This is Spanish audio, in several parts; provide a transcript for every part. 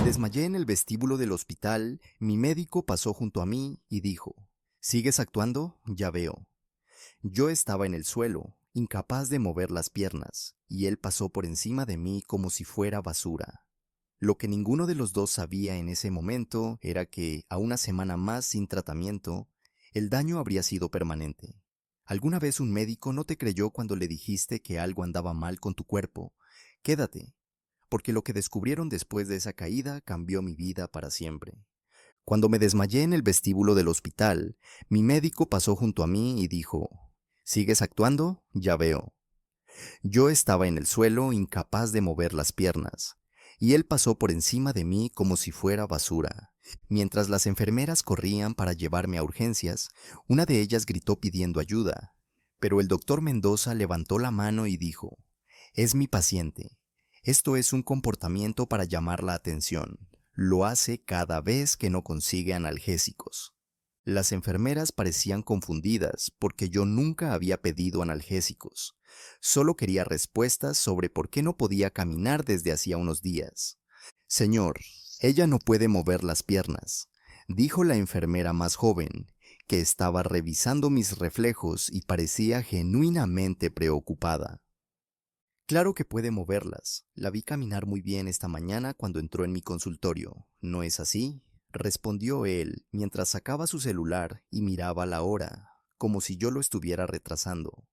desmayé en el vestíbulo del hospital, mi médico pasó junto a mí y dijo, ¿sigues actuando? Ya veo. Yo estaba en el suelo, incapaz de mover las piernas, y él pasó por encima de mí como si fuera basura. Lo que ninguno de los dos sabía en ese momento era que, a una semana más sin tratamiento, el daño habría sido permanente. ¿Alguna vez un médico no te creyó cuando le dijiste que algo andaba mal con tu cuerpo? Quédate, porque lo que descubrieron después de esa caída cambió mi vida para siempre. Cuando me desmayé en el vestíbulo del hospital, mi médico pasó junto a mí y dijo, ¿sigues actuando? Ya veo. Yo estaba en el suelo, incapaz de mover las piernas, y él pasó por encima de mí como si fuera basura. Mientras las enfermeras corrían para llevarme a urgencias, una de ellas gritó pidiendo ayuda, pero el doctor Mendoza levantó la mano y dijo, es mi paciente. Esto es un comportamiento para llamar la atención. Lo hace cada vez que no consigue analgésicos. Las enfermeras parecían confundidas porque yo nunca había pedido analgésicos. Solo quería respuestas sobre por qué no podía caminar desde hacía unos días. Señor, ella no puede mover las piernas, dijo la enfermera más joven, que estaba revisando mis reflejos y parecía genuinamente preocupada. Claro que puede moverlas. La vi caminar muy bien esta mañana cuando entró en mi consultorio. ¿No es así? Respondió él mientras sacaba su celular y miraba la hora, como si yo lo estuviera retrasando.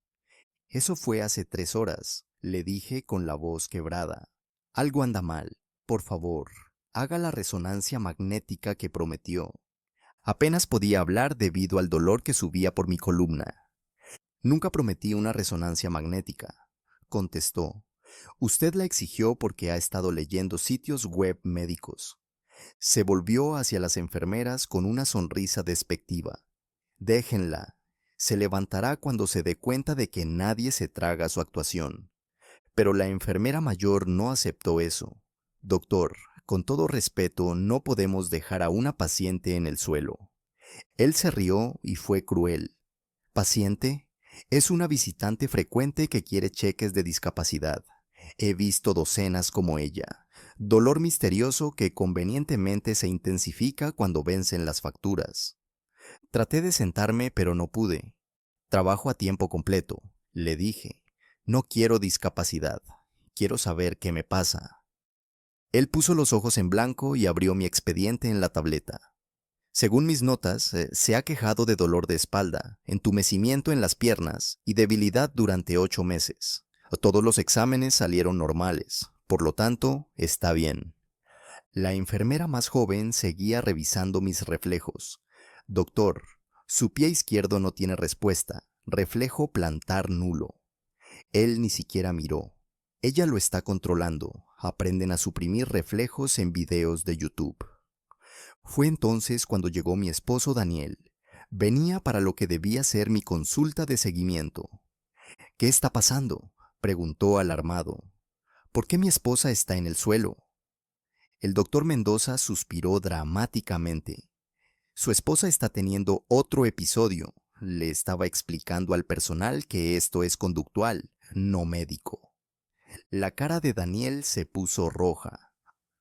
Eso fue hace 3 horas, le dije con la voz quebrada. Algo anda mal. Por favor, haga la resonancia magnética que prometió. Apenas podía hablar debido al dolor que subía por mi columna. Nunca prometí una resonancia magnética, contestó. Usted la exigió porque ha estado leyendo sitios web médicos. Se volvió hacia las enfermeras con una sonrisa despectiva. Déjenla. Se levantará cuando se dé cuenta de que nadie se traga su actuación. Pero la enfermera mayor no aceptó eso. Doctor, con todo respeto, no podemos dejar a una paciente en el suelo. Él se rió y fue cruel. ¿Paciente? Es una visitante frecuente que quiere cheques de discapacidad. He visto docenas como ella. Dolor misterioso que convenientemente se intensifica cuando vencen las facturas. Traté de sentarme, pero no pude. Trabajo a tiempo completo, le dije. No quiero discapacidad. Quiero saber qué me pasa. Él puso los ojos en blanco y abrió mi expediente en la tableta. Según mis notas, se ha quejado de dolor de espalda, entumecimiento en las piernas y debilidad durante 8 meses. Todos los exámenes salieron normales, por lo tanto, está bien. La enfermera más joven seguía revisando mis reflejos. Doctor, su pie izquierdo no tiene respuesta, reflejo plantar nulo. Él ni siquiera miró. Ella lo está controlando. Aprenden a suprimir reflejos en videos de YouTube. Fue entonces cuando llegó mi esposo Daniel. Venía para lo que debía ser mi consulta de seguimiento. ¿Qué está pasando?, preguntó alarmado. ¿Por qué mi esposa está en el suelo? El doctor Mendoza suspiró dramáticamente. Su esposa está teniendo otro episodio. Le estaba explicando al personal que esto es conductual, no médico. La cara de Daniel se puso roja.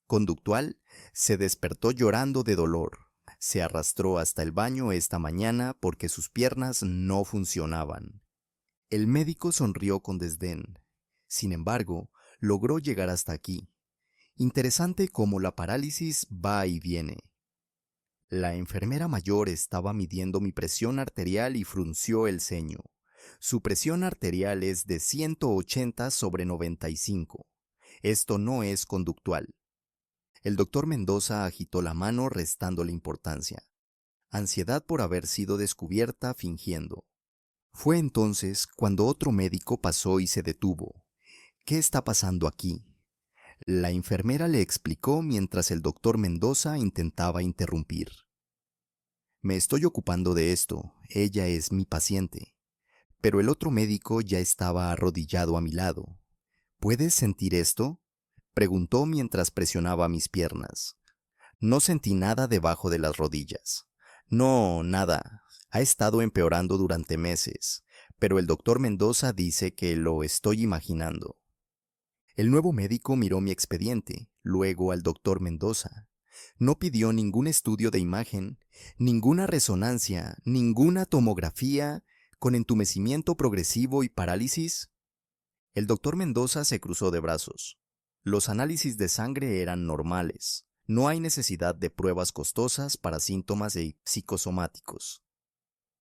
Conductual, se despertó llorando de dolor. Se arrastró hasta el baño esta mañana porque sus piernas no funcionaban. El médico sonrió con desdén. Sin embargo, logró llegar hasta aquí. Interesante cómo la parálisis va y viene. La enfermera mayor estaba midiendo mi presión arterial y frunció el ceño. Su presión arterial es de 180/95. Esto no es conductual. El doctor Mendoza agitó la mano restándole importancia. Ansiedad por haber sido descubierta fingiendo. Fue entonces cuando otro médico pasó y se detuvo. ¿Qué está pasando aquí? La enfermera le explicó mientras el doctor Mendoza intentaba interrumpir. Me estoy ocupando de esto, ella es mi paciente. Pero el otro médico ya estaba arrodillado a mi lado. ¿Puedes sentir esto?, preguntó mientras presionaba mis piernas. No sentí nada debajo de las rodillas. No, nada. Ha estado empeorando durante meses, pero el doctor Mendoza dice que lo estoy imaginando. El nuevo médico miró mi expediente, luego al doctor Mendoza. No pidió ningún estudio de imagen, ninguna resonancia, ninguna tomografía con entumecimiento progresivo y parálisis. El doctor Mendoza se cruzó de brazos. Los análisis de sangre eran normales. No hay necesidad de pruebas costosas para síntomas psicosomáticos.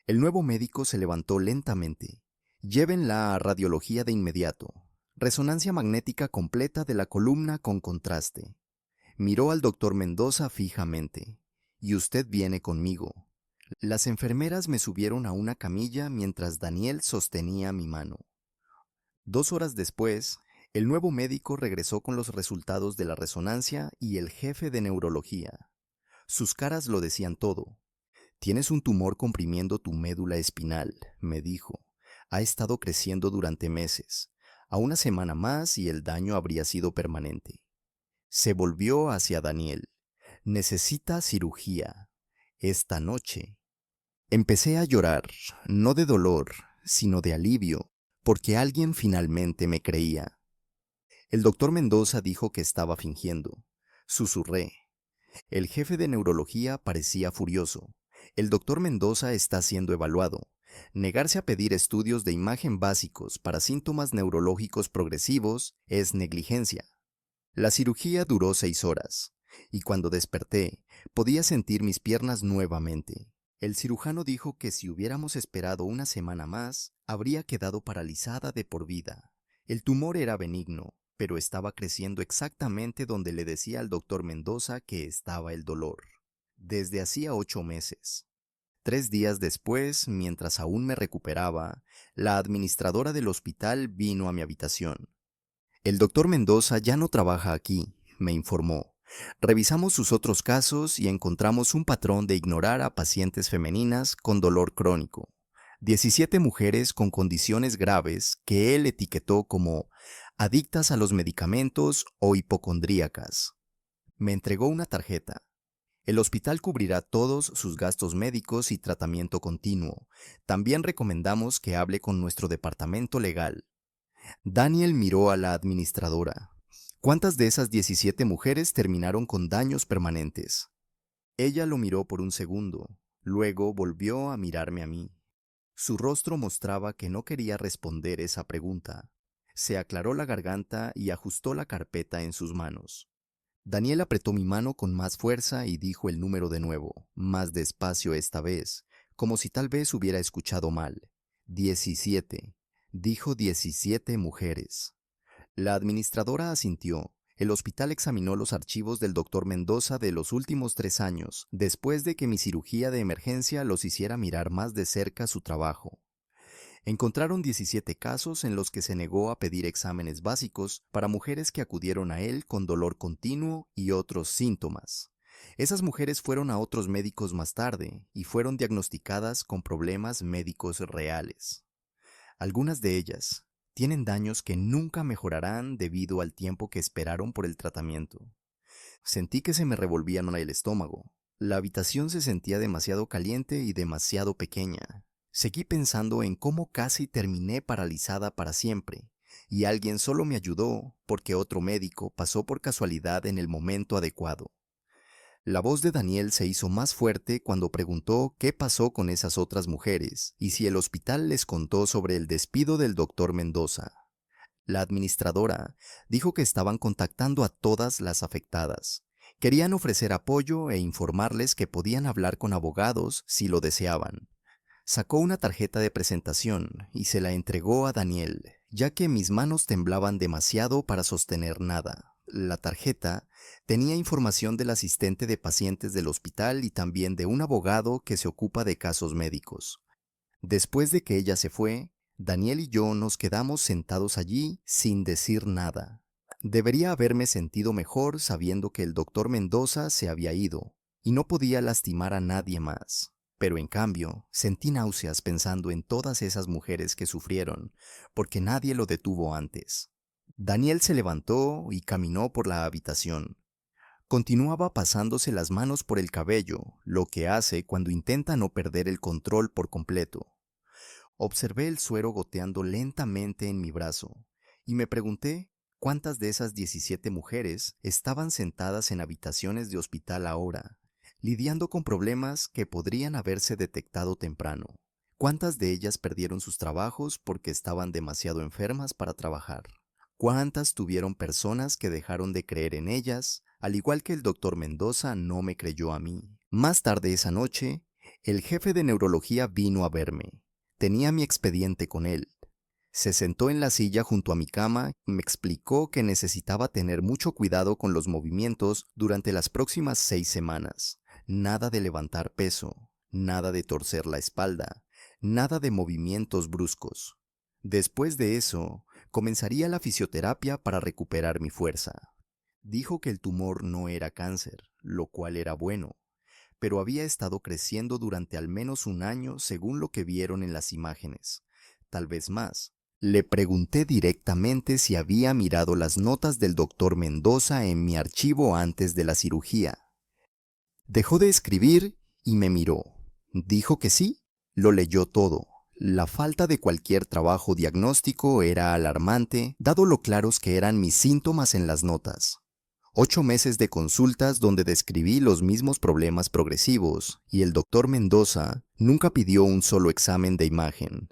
El nuevo médico se levantó lentamente. Llévenla a radiología de inmediato. Resonancia magnética completa de la columna con contraste. Miró al doctor Mendoza fijamente. Y usted viene conmigo. Las enfermeras me subieron a una camilla mientras Daniel sostenía mi mano. 2 horas después, el nuevo médico regresó con los resultados de la resonancia y el jefe de neurología. Sus caras lo decían todo. Tienes un tumor comprimiendo tu médula espinal, me dijo. Ha estado creciendo durante meses. A una semana más y el daño habría sido permanente. Se volvió hacia Daniel. Necesita cirugía. Esta noche. Empecé a llorar, no de dolor, sino de alivio, porque alguien finalmente me creía. El doctor Mendoza dijo que estaba fingiendo. Susurré. El jefe de neurología parecía furioso. El doctor Mendoza está siendo evaluado. Negarse a pedir estudios de imagen básicos para síntomas neurológicos progresivos es negligencia. La cirugía duró 6 horas, y cuando desperté, podía sentir mis piernas nuevamente. El cirujano dijo que si hubiéramos esperado una semana más, habría quedado paralizada de por vida. El tumor era benigno, pero estaba creciendo exactamente donde le decía al doctor Mendoza que estaba el dolor. Desde hacía 8 meses. 3 días después, mientras aún me recuperaba, la administradora del hospital vino a mi habitación. El doctor Mendoza ya no trabaja aquí, me informó. Revisamos sus otros casos y encontramos un patrón de ignorar a pacientes femeninas con dolor crónico. 17 mujeres con condiciones graves que él etiquetó como adictas a los medicamentos o hipocondríacas. Me entregó una tarjeta. El hospital cubrirá todos sus gastos médicos y tratamiento continuo. También recomendamos que hable con nuestro departamento legal. Daniel miró a la administradora. ¿Cuántas de esas 17 mujeres terminaron con daños permanentes? Ella lo miró por un segundo, luego volvió a mirarme a mí. Su rostro mostraba que no quería responder esa pregunta. Se aclaró la garganta y ajustó la carpeta en sus manos. Daniel apretó mi mano con más fuerza y dijo el número de nuevo, más despacio esta vez, como si tal vez hubiera escuchado mal. 17. Dijo 17 mujeres. La administradora asintió. El hospital examinó los archivos del doctor Mendoza de los últimos 3 años, después de que mi cirugía de emergencia los hiciera mirar más de cerca su trabajo. Encontraron 17 casos en los que se negó a pedir exámenes básicos para mujeres que acudieron a él con dolor continuo y otros síntomas. Esas mujeres fueron a otros médicos más tarde y fueron diagnosticadas con problemas médicos reales. Algunas de ellas tienen daños que nunca mejorarán debido al tiempo que esperaron por el tratamiento. Sentí que se me revolvían el estómago. La habitación se sentía demasiado caliente y demasiado pequeña. Seguí pensando en cómo casi terminé paralizada para siempre, y alguien solo me ayudó porque otro médico pasó por casualidad en el momento adecuado. La voz de Daniel se hizo más fuerte cuando preguntó qué pasó con esas otras mujeres y si el hospital les contó sobre el despido del doctor Mendoza. La administradora dijo que estaban contactando a todas las afectadas. Querían ofrecer apoyo e informarles que podían hablar con abogados si lo deseaban. Sacó una tarjeta de presentación y se la entregó a Daniel, ya que mis manos temblaban demasiado para sostener nada. La tarjeta tenía información del asistente de pacientes del hospital y también de un abogado que se ocupa de casos médicos. Después de que ella se fue, Daniel y yo nos quedamos sentados allí sin decir nada. Debería haberme sentido mejor sabiendo que el doctor Mendoza se había ido y no podía lastimar a nadie más. Pero en cambio, sentí náuseas pensando en todas esas mujeres que sufrieron, porque nadie lo detuvo antes. Daniel se levantó y caminó por la habitación. Continuaba pasándose las manos por el cabello, lo que hace cuando intenta no perder el control por completo. Observé el suero goteando lentamente en mi brazo, y me pregunté ¿Cuántas de esas 17 mujeres estaban sentadas en habitaciones de hospital ahora, lidiando con problemas que podrían haberse detectado temprano? ¿Cuántas de ellas perdieron sus trabajos porque estaban demasiado enfermas para trabajar? ¿Cuántas tuvieron personas que dejaron de creer en ellas, al igual que el doctor Mendoza no me creyó a mí? Más tarde esa noche, el jefe de neurología vino a verme. Tenía mi expediente con él. Se sentó en la silla junto a mi cama y me explicó que necesitaba tener mucho cuidado con los movimientos durante las próximas 6 semanas. Nada de levantar peso, nada de torcer la espalda, nada de movimientos bruscos. Después de eso, comenzaría la fisioterapia para recuperar mi fuerza. Dijo que el tumor no era cáncer, lo cual era bueno, pero había estado creciendo durante al menos un año según lo que vieron en las imágenes, tal vez más. Le pregunté directamente si había mirado las notas del doctor Mendoza en mi archivo antes de la cirugía. Dejó de escribir y me miró. Dijo que sí, lo leyó todo. La falta de cualquier trabajo diagnóstico era alarmante, dado lo claros que eran mis síntomas en las notas. 8 meses de consultas donde describí los mismos problemas progresivos, y el doctor Mendoza nunca pidió un solo examen de imagen.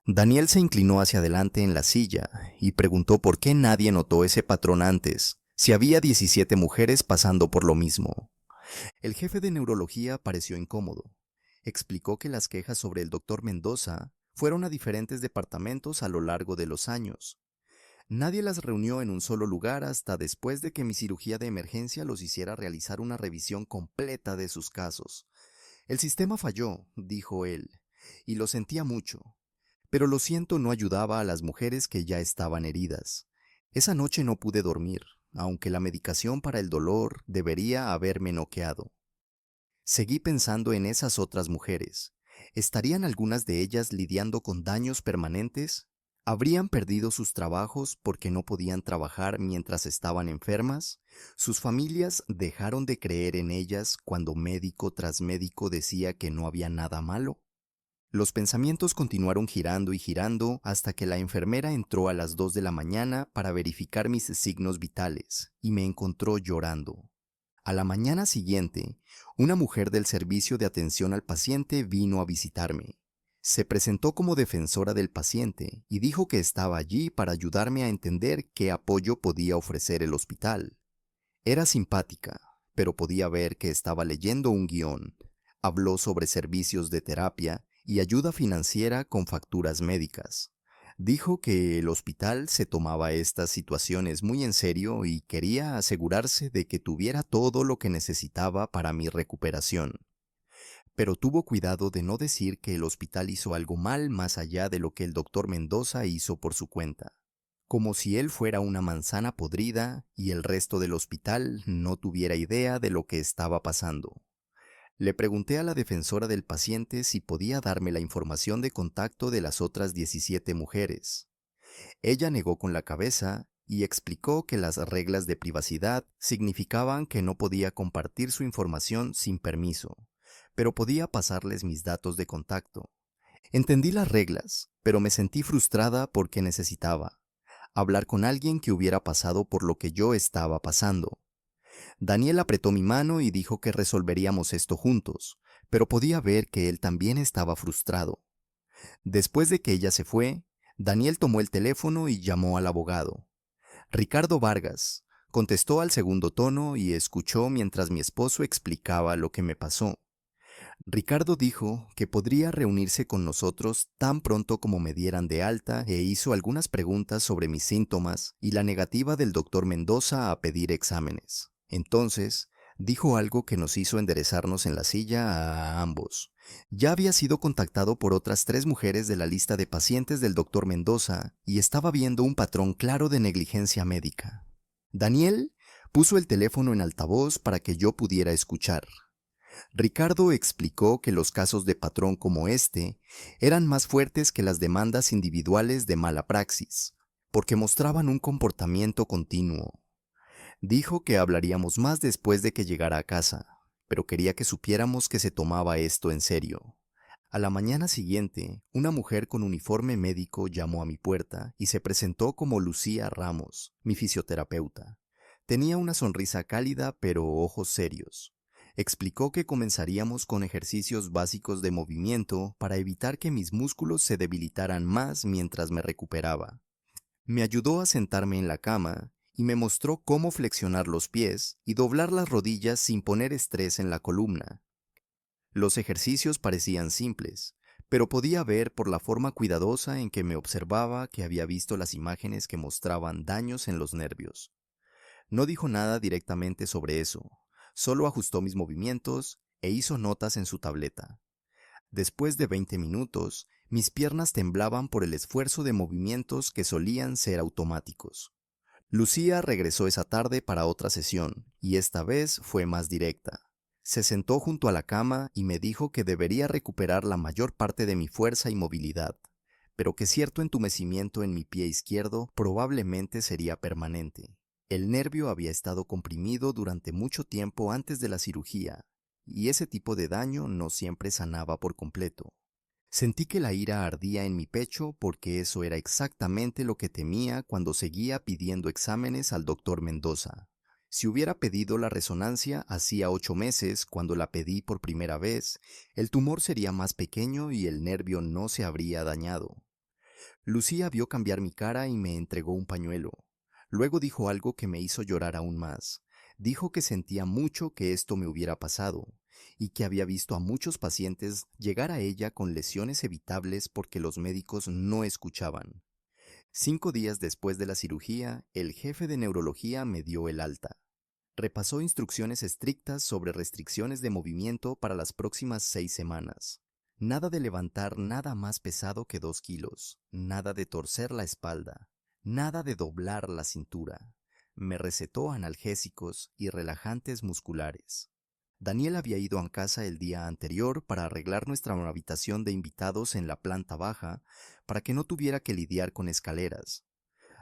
Daniel se inclinó hacia adelante en la silla y preguntó por qué nadie notó ese patrón antes, si había 17 mujeres pasando por lo mismo. El jefe de neurología pareció incómodo. Explicó que las quejas sobre el doctor Mendoza fueron a diferentes departamentos a lo largo de los años. Nadie las reunió en un solo lugar hasta después de que mi cirugía de emergencia los hiciera realizar una revisión completa de sus casos. El sistema falló, dijo él, y lo sentía mucho. Pero lo siento no ayudaba a las mujeres que ya estaban heridas. Esa noche no pude dormir, aunque la medicación para el dolor debería haberme noqueado. Seguí pensando en esas otras mujeres. ¿Estarían algunas de ellas lidiando con daños permanentes? ¿Habrían perdido sus trabajos porque no podían trabajar mientras estaban enfermas? ¿Sus familias dejaron de creer en ellas cuando médico tras médico decía que no había nada malo? Los pensamientos continuaron girando y girando hasta que la enfermera entró a las 2 de la mañana para verificar mis signos vitales y me encontró llorando. A la mañana siguiente, una mujer del servicio de atención al paciente vino a visitarme. Se presentó como defensora del paciente y dijo que estaba allí para ayudarme a entender qué apoyo podía ofrecer el hospital. Era simpática, pero podía ver que estaba leyendo un guión. Habló sobre servicios de terapia y ayuda financiera con facturas médicas. Dijo que el hospital se tomaba estas situaciones muy en serio y quería asegurarse de que tuviera todo lo que necesitaba para mi recuperación. Pero tuvo cuidado de no decir que el hospital hizo algo mal más allá de lo que el doctor Mendoza hizo por su cuenta. Como si él fuera una manzana podrida y el resto del hospital no tuviera idea de lo que estaba pasando. Le pregunté a la defensora del paciente si podía darme la información de contacto de las otras 17 mujeres. Ella negó con la cabeza y explicó que las reglas de privacidad significaban que no podía compartir su información sin permiso, pero podía pasarles mis datos de contacto. Entendí las reglas, pero me sentí frustrada porque necesitaba hablar con alguien que hubiera pasado por lo que yo estaba pasando. Daniel apretó mi mano y dijo que resolveríamos esto juntos, pero podía ver que él también estaba frustrado. Después de que ella se fue, Daniel tomó el teléfono y llamó al abogado. Ricardo Vargas contestó al segundo tono y escuchó mientras mi esposo explicaba lo que me pasó. Ricardo dijo que podría reunirse con nosotros tan pronto como me dieran de alta e hizo algunas preguntas sobre mis síntomas y la negativa del doctor Mendoza a pedir exámenes. Entonces, dijo algo que nos hizo enderezarnos en la silla a ambos. Ya había sido contactado por otras 3 mujeres de la lista de pacientes del doctor Mendoza y estaba viendo un patrón claro de negligencia médica. Daniel puso el teléfono en altavoz para que yo pudiera escuchar. Ricardo explicó que los casos de patrón como este eran más fuertes que las demandas individuales de mala praxis, porque mostraban un comportamiento continuo. Dijo que hablaríamos más después de que llegara a casa, pero quería que supiéramos que se tomaba esto en serio. A la mañana siguiente, una mujer con uniforme médico llamó a mi puerta y se presentó como Lucía Ramos, mi fisioterapeuta. Tenía una sonrisa cálida pero ojos serios. Explicó que comenzaríamos con ejercicios básicos de movimiento para evitar que mis músculos se debilitaran más mientras me recuperaba. Me ayudó a sentarme en la cama y me mostró cómo flexionar los pies y doblar las rodillas sin poner estrés en la columna. Los ejercicios parecían simples, pero podía ver por la forma cuidadosa en que me observaba que había visto las imágenes que mostraban daños en los nervios. No dijo nada directamente sobre eso, solo ajustó mis movimientos e hizo notas en su tableta. Después de 20 minutos, mis piernas temblaban por el esfuerzo de movimientos que solían ser automáticos. Lucía regresó esa tarde para otra sesión, y esta vez fue más directa. Se sentó junto a la cama y me dijo que debería recuperar la mayor parte de mi fuerza y movilidad, pero que cierto entumecimiento en mi pie izquierdo probablemente sería permanente. El nervio había estado comprimido durante mucho tiempo antes de la cirugía, y ese tipo de daño no siempre sanaba por completo. Sentí que la ira ardía en mi pecho porque eso era exactamente lo que temía cuando seguía pidiendo exámenes al doctor Mendoza. Si hubiera pedido la resonancia hacía 8 meses, cuando la pedí por primera vez, el tumor sería más pequeño y el nervio no se habría dañado. Lucía vio cambiar mi cara y me entregó un pañuelo. Luego dijo algo que me hizo llorar aún más. Dijo que sentía mucho que esto me hubiera pasado, y que había visto a muchos pacientes llegar a ella con lesiones evitables porque los médicos no escuchaban. 5 días después de la cirugía, el jefe de neurología me dio el alta. Repasó instrucciones estrictas sobre restricciones de movimiento para las próximas 6 semanas. Nada de levantar nada más pesado que 2 kilos, nada de torcer la espalda, nada de doblar la cintura. Me recetó analgésicos y relajantes musculares. Daniel había ido a casa el día anterior para arreglar nuestra habitación de invitados en la planta baja para que no tuviera que lidiar con escaleras.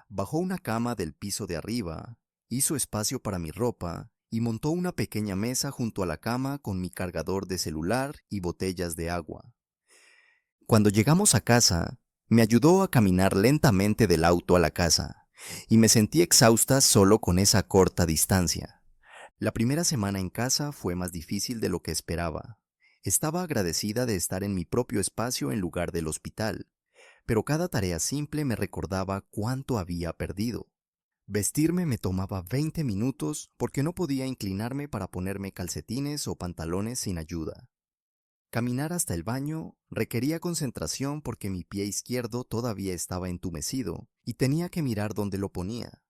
Bajó una cama del piso de arriba, hizo espacio para mi ropa y montó una pequeña mesa junto a la cama con mi cargador de celular y botellas de agua. Cuando llegamos a casa, me ayudó a caminar lentamente del auto a la casa, y me sentí exhausta solo con esa corta distancia. La primera semana en casa fue más difícil de lo que esperaba. Estaba agradecida de estar en mi propio espacio en lugar del hospital, pero cada tarea simple me recordaba cuánto había perdido. Vestirme me tomaba 20 minutos porque no podía inclinarme para ponerme calcetines o pantalones sin ayuda. Caminar hasta el baño requería concentración porque mi pie izquierdo todavía estaba entumecido y tenía que mirar dónde lo ponía.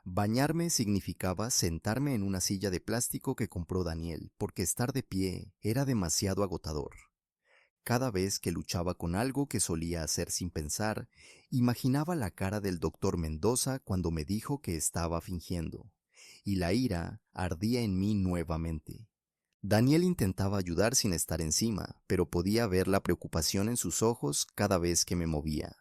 Bañarme significaba sentarme en una silla de plástico que compró Daniel, porque estar de pie era demasiado agotador. Cada vez que luchaba con algo que solía hacer sin pensar, imaginaba la cara del doctor Mendoza cuando me dijo que estaba fingiendo, y la ira ardía en mí nuevamente. Daniel intentaba ayudar sin estar encima, pero podía ver la preocupación en sus ojos cada vez que me movía.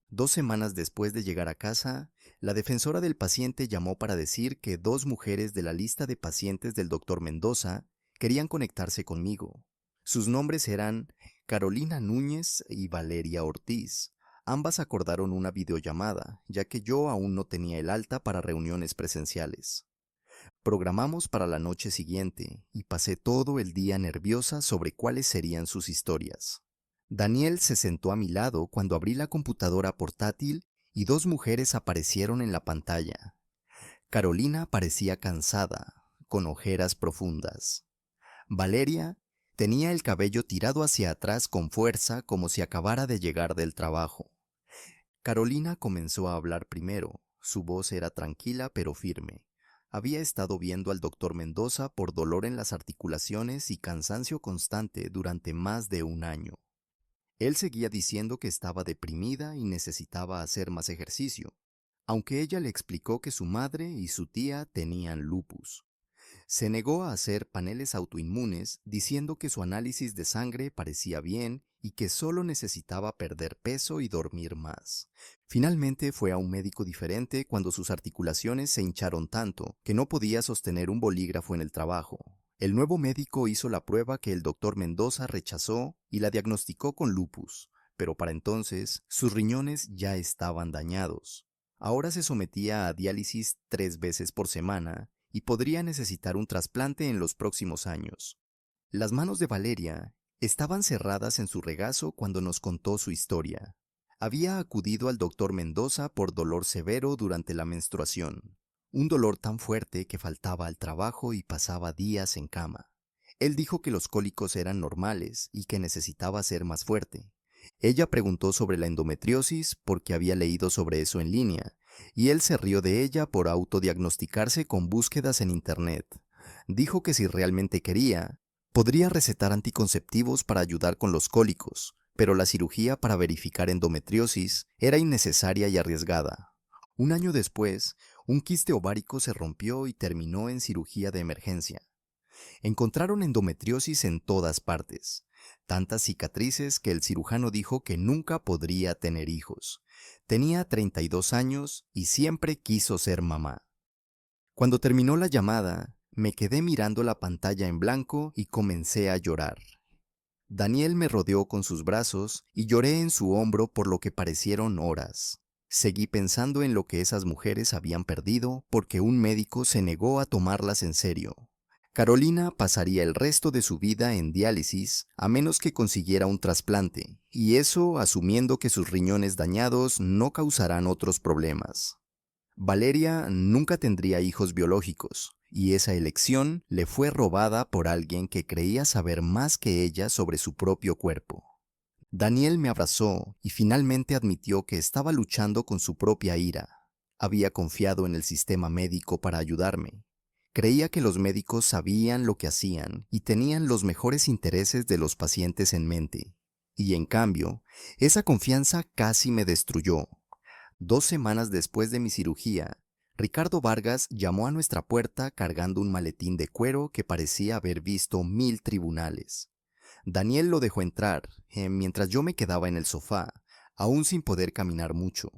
2 semanas después de llegar a casa, la defensora del paciente llamó para decir que 2 mujeres de la lista de pacientes del doctor Mendoza querían conectarse conmigo. Sus nombres eran Carolina Núñez y Valeria Ortiz. Ambas acordaron una videollamada, ya que yo aún no tenía el alta para reuniones presenciales. Programamos para la noche siguiente y pasé todo el día nerviosa sobre cuáles serían sus historias. Daniel se sentó a mi lado cuando abrí la computadora portátil y 2 mujeres aparecieron en la pantalla. Carolina parecía cansada, con ojeras profundas. Valeria tenía el cabello tirado hacia atrás con fuerza como si acabara de llegar del trabajo. Carolina comenzó a hablar primero. Su voz era tranquila pero firme. Había estado viendo al doctor Mendoza por dolor en las articulaciones y cansancio constante durante más de 1 año. Él seguía diciendo que estaba deprimida y necesitaba hacer más ejercicio, aunque ella le explicó que su madre y su tía tenían lupus. Se negó a hacer paneles autoinmunes diciendo que su análisis de sangre parecía bien y que solo necesitaba perder peso y dormir más. Finalmente fue a un médico diferente cuando sus articulaciones se hincharon tanto que no podía sostener un bolígrafo en el trabajo. El nuevo médico hizo la prueba que el doctor Mendoza rechazó y la diagnosticó con lupus, pero para entonces sus riñones ya estaban dañados. Ahora se sometía a diálisis 3 veces por semana y podría necesitar un trasplante en los próximos años. Las manos de Valeria estaban cerradas en su regazo cuando nos contó su historia. Había acudido al doctor Mendoza por dolor severo durante la menstruación, un dolor tan fuerte que faltaba al trabajo y pasaba días en cama. Él dijo que los cólicos eran normales y que necesitaba ser más fuerte. Ella preguntó sobre la endometriosis porque había leído sobre eso en línea, y él se rió de ella por autodiagnosticarse con búsquedas en internet. Dijo que si realmente quería, podría recetar anticonceptivos para ayudar con los cólicos, pero la cirugía para verificar endometriosis era innecesaria y arriesgada. Un año después, un quiste ovárico se rompió y terminó en cirugía de emergencia. Encontraron endometriosis en todas partes, tantas cicatrices que el cirujano dijo que nunca podría tener hijos. Tenía 32 años y siempre quiso ser mamá. Cuando terminó la llamada, me quedé mirando la pantalla en blanco y comencé a llorar. Daniel me rodeó con sus brazos y lloré en su hombro por lo que parecieron horas. Seguí pensando en lo que esas mujeres habían perdido porque un médico se negó a tomarlas en serio. Carolina pasaría el resto de su vida en diálisis a menos que consiguiera un trasplante, y eso asumiendo que sus riñones dañados no causarán otros problemas. Valeria nunca tendría hijos biológicos, y esa elección le fue robada por alguien que creía saber más que ella sobre su propio cuerpo. Daniel me abrazó y finalmente admitió que estaba luchando con su propia ira. Había confiado en el sistema médico para ayudarme. Creía que los médicos sabían lo que hacían y tenían los mejores intereses de los pacientes en mente. Y en cambio, esa confianza casi me destruyó. 2 semanas después de mi cirugía, Ricardo Vargas llamó a nuestra puerta cargando un maletín de cuero que parecía haber visto 1000 tribunales. Daniel lo dejó entrar, mientras yo me quedaba en el sofá, aún sin poder caminar mucho.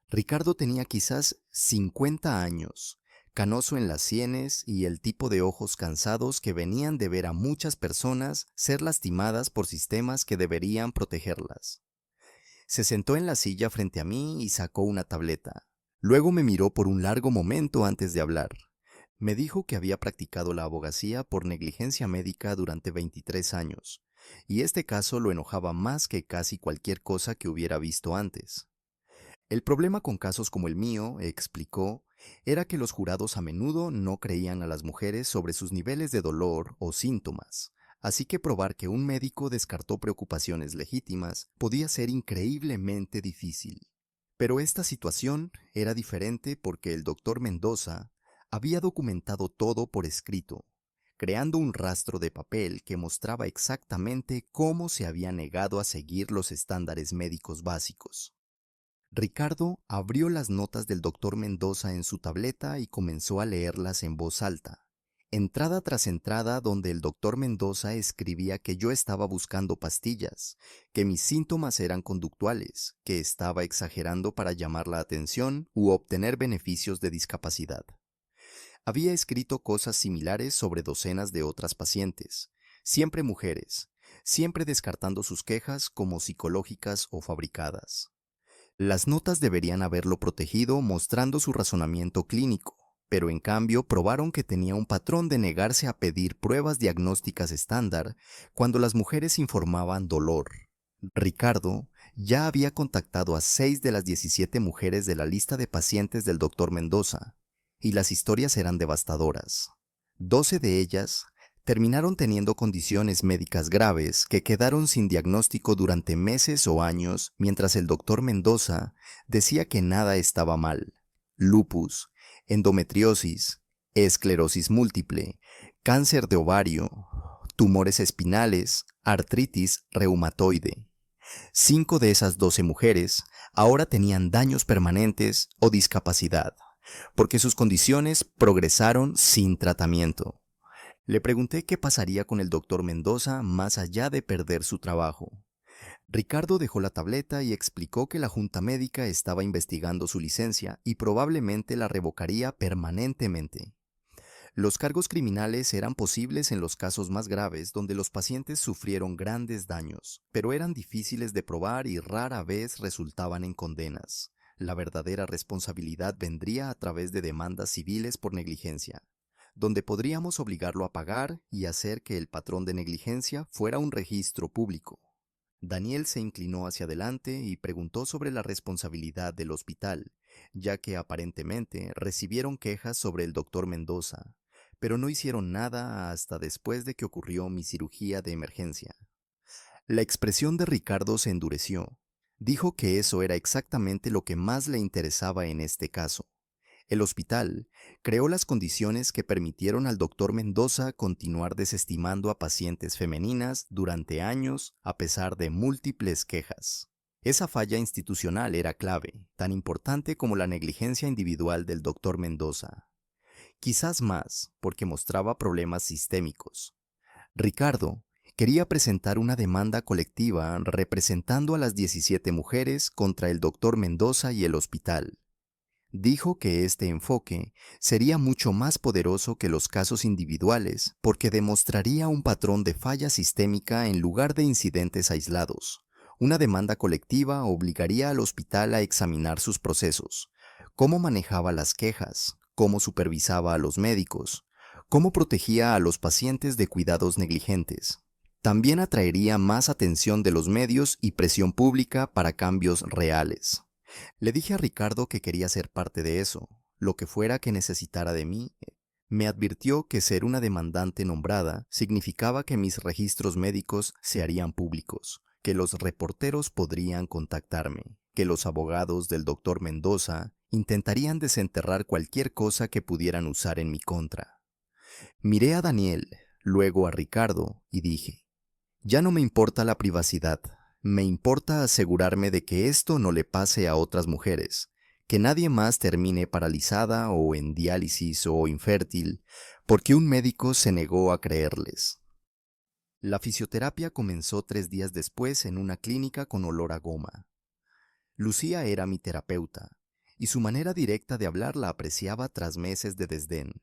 Ricardo tenía quizás 50 años, canoso en las sienes y el tipo de ojos cansados que venían de ver a muchas personas ser lastimadas por sistemas que deberían protegerlas. Se sentó en la silla frente a mí y sacó una tableta. Luego me miró por un largo momento antes de hablar. Me dijo que había practicado la abogacía por negligencia médica durante 23 años, y este caso lo enojaba más que casi cualquier cosa que hubiera visto antes. El problema con casos como el mío, explicó, era que los jurados a menudo no creían a las mujeres sobre sus niveles de dolor o síntomas. Así que probar que un médico descartó preocupaciones legítimas podía ser increíblemente difícil. Pero esta situación era diferente porque el doctor Mendoza había documentado todo por escrito, creando un rastro de papel que mostraba exactamente cómo se había negado a seguir los estándares médicos básicos. Ricardo abrió las notas del doctor Mendoza en su tableta y comenzó a leerlas en voz alta. Entrada tras entrada donde el doctor Mendoza escribía que yo estaba buscando pastillas, que mis síntomas eran conductuales, que estaba exagerando para llamar la atención u obtener beneficios de discapacidad. Había escrito cosas similares sobre docenas de otras pacientes, siempre mujeres, siempre descartando sus quejas como psicológicas o fabricadas. Las notas deberían haberlo protegido mostrando su razonamiento clínico, pero en cambio probaron que tenía un patrón de negarse a pedir pruebas diagnósticas estándar cuando las mujeres informaban dolor. Ricardo ya había contactado a 6 de las 17 mujeres de la lista de pacientes del doctor Mendoza, y las historias eran devastadoras. 12 de ellas terminaron teniendo condiciones médicas graves que quedaron sin diagnóstico durante meses o años mientras el doctor Mendoza decía que nada estaba mal. Lupus, endometriosis, esclerosis múltiple, cáncer de ovario, tumores espinales, artritis reumatoide. 5 de esas 12 mujeres ahora tenían daños permanentes o discapacidad, porque sus condiciones progresaron sin tratamiento. Le pregunté qué pasaría con el doctor Mendoza más allá de perder su trabajo. Ricardo dejó la tableta y explicó que la junta médica estaba investigando su licencia y probablemente la revocaría permanentemente. Los cargos criminales eran posibles en los casos más graves donde los pacientes sufrieron grandes daños, pero eran difíciles de probar y rara vez resultaban en condenas. La verdadera responsabilidad vendría a través de demandas civiles por negligencia, donde podríamos obligarlo a pagar y hacer que el patrón de negligencia fuera un registro público. Daniel se inclinó hacia adelante y preguntó sobre la responsabilidad del hospital, ya que aparentemente recibieron quejas sobre el doctor Mendoza, pero no hicieron nada hasta después de que ocurrió mi cirugía de emergencia. La expresión de Ricardo se endureció. Dijo que eso era exactamente lo que más le interesaba en este caso. El hospital creó las condiciones que permitieron al doctor Mendoza continuar desestimando a pacientes femeninas durante años a pesar de múltiples quejas. Esa falla institucional era clave, tan importante como la negligencia individual del doctor Mendoza. Quizás más, porque mostraba problemas sistémicos. Ricardo quería presentar una demanda colectiva representando a las 17 mujeres contra el doctor Mendoza y el hospital. Dijo que este enfoque sería mucho más poderoso que los casos individuales porque demostraría un patrón de falla sistémica en lugar de incidentes aislados. Una demanda colectiva obligaría al hospital a examinar sus procesos, cómo manejaba las quejas, cómo supervisaba a los médicos, cómo protegía a los pacientes de cuidados negligentes. También atraería más atención de los medios y presión pública para cambios reales. Le dije a Ricardo que quería ser parte de eso, lo que fuera que necesitara de mí. Me advirtió que ser una demandante nombrada significaba que mis registros médicos se harían públicos, que los reporteros podrían contactarme, que los abogados del doctor Mendoza intentarían desenterrar cualquier cosa que pudieran usar en mi contra. Miré a Daniel, luego a Ricardo, y dije, ya no me importa la privacidad. Me importa asegurarme de que esto no le pase a otras mujeres, que nadie más termine paralizada o en diálisis o infértil, porque un médico se negó a creerles. La fisioterapia comenzó 3 días después en una clínica con olor a goma. Lucía era mi terapeuta, y su manera directa de hablar la apreciaba tras meses de desdén.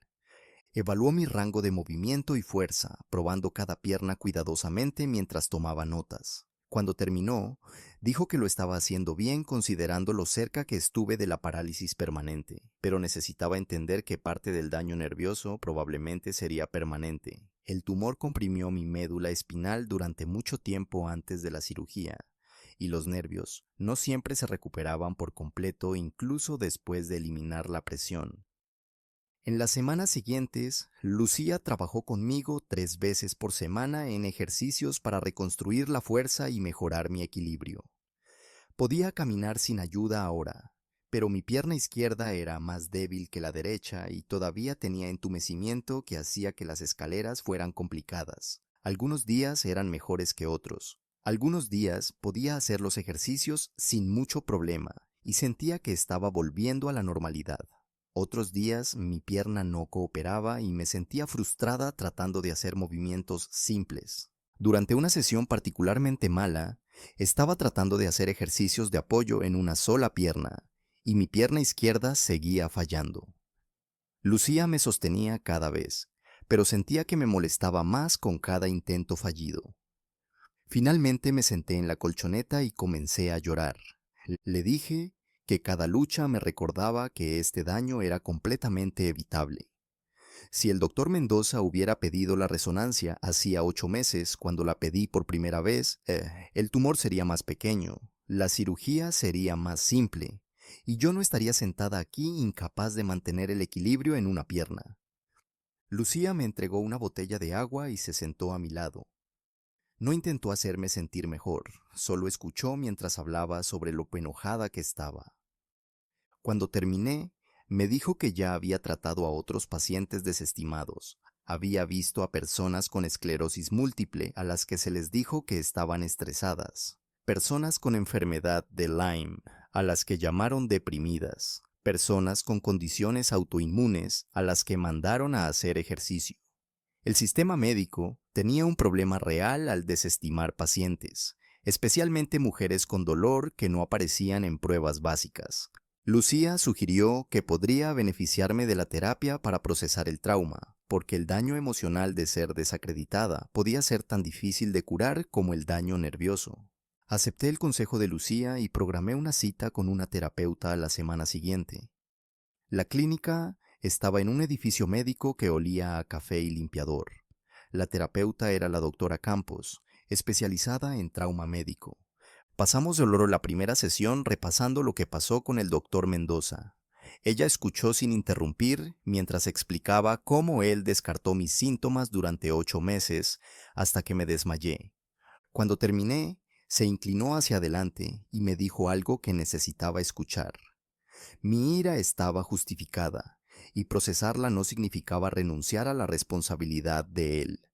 Evaluó mi rango de movimiento y fuerza, probando cada pierna cuidadosamente mientras tomaba notas. Cuando terminó, dijo que lo estaba haciendo bien considerando lo cerca que estuve de la parálisis permanente, pero necesitaba entender que parte del daño nervioso probablemente sería permanente. El tumor comprimió mi médula espinal durante mucho tiempo antes de la cirugía, y los nervios no siempre se recuperaban por completo incluso después de eliminar la presión. En las semanas siguientes, Lucía trabajó conmigo 3 veces por semana en ejercicios para reconstruir la fuerza y mejorar mi equilibrio. Podía caminar sin ayuda ahora, pero mi pierna izquierda era más débil que la derecha y todavía tenía entumecimiento que hacía que las escaleras fueran complicadas. Algunos días eran mejores que otros. Algunos días podía hacer los ejercicios sin mucho problema y sentía que estaba volviendo a la normalidad. Otros días mi pierna no cooperaba y me sentía frustrada tratando de hacer movimientos simples. Durante una sesión particularmente mala, estaba tratando de hacer ejercicios de apoyo en una sola pierna, y mi pierna izquierda seguía fallando. Lucía me sostenía cada vez, pero sentía que me molestaba más con cada intento fallido. Finalmente me senté en la colchoneta y comencé a llorar. Le dije que cada lucha me recordaba que este daño era completamente evitable. Si el doctor Mendoza hubiera pedido la resonancia hacía 8 meses, cuando la pedí por primera vez, el tumor sería más pequeño, la cirugía sería más simple, y yo no estaría sentada aquí incapaz de mantener el equilibrio en una pierna. Lucía me entregó una botella de agua y se sentó a mi lado. No intentó hacerme sentir mejor, solo escuchó mientras hablaba sobre lo enojada que estaba. Cuando terminé, me dijo que ya había tratado a otros pacientes desestimados. Había visto a personas con esclerosis múltiple a las que se les dijo que estaban estresadas, personas con enfermedad de Lyme a las que llamaron deprimidas, personas con condiciones autoinmunes a las que mandaron a hacer ejercicio. El sistema médico tenía un problema real al desestimar pacientes, especialmente mujeres con dolor que no aparecían en pruebas básicas. Lucía sugirió que podría beneficiarme de la terapia para procesar el trauma, porque el daño emocional de ser desacreditada podía ser tan difícil de curar como el daño nervioso. Acepté el consejo de Lucía y programé una cita con una terapeuta a la semana siguiente. La clínica estaba en un edificio médico que olía a café y limpiador. La terapeuta era la doctora Campos, especializada en trauma médico. Pasamos de oro la primera sesión repasando lo que pasó con el doctor Mendoza. Ella escuchó sin interrumpir mientras explicaba cómo él descartó mis síntomas durante 8 meses hasta que me desmayé. Cuando terminé, se inclinó hacia adelante y me dijo algo que necesitaba escuchar. Mi ira estaba justificada, y procesarla no significaba renunciar a la responsabilidad de él.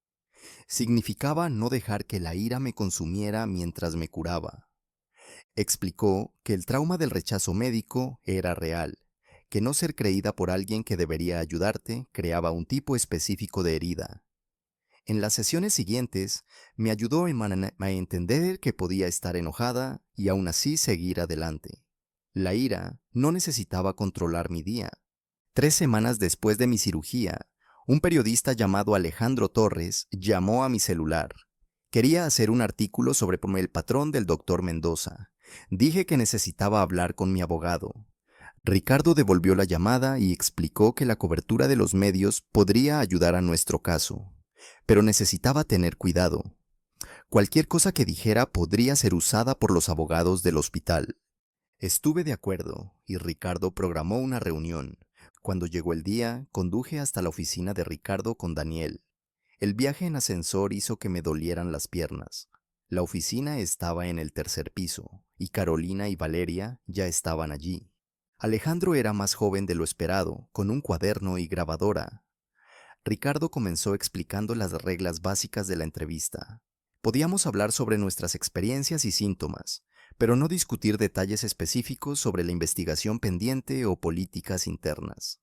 Significaba no dejar que la ira me consumiera mientras me curaba. Explicó que el trauma del rechazo médico era real, que no ser creída por alguien que debería ayudarte creaba un tipo específico de herida. En las sesiones siguientes, me ayudó a entender que podía estar enojada y aún así seguir adelante. La ira no necesitaba controlar mi día. 3 semanas después de mi cirugía, un periodista llamado Alejandro Torres llamó a mi celular. Quería hacer un artículo sobre el patrón del doctor Mendoza. Dije que necesitaba hablar con mi abogado. Ricardo devolvió la llamada y explicó que la cobertura de los medios podría ayudar a nuestro caso, pero necesitaba tener cuidado. Cualquier cosa que dijera podría ser usada por los abogados del hospital. Estuve de acuerdo y Ricardo programó una reunión. Cuando llegó el día, conduje hasta la oficina de Ricardo con Daniel. El viaje en ascensor hizo que me dolieran las piernas. La oficina estaba en el tercer piso, y Carolina y Valeria ya estaban allí. Alejandro era más joven de lo esperado, con un cuaderno y grabadora. Ricardo comenzó explicando las reglas básicas de la entrevista. Podíamos hablar sobre nuestras experiencias y síntomas, pero no discutir detalles específicos sobre la investigación pendiente o políticas internas.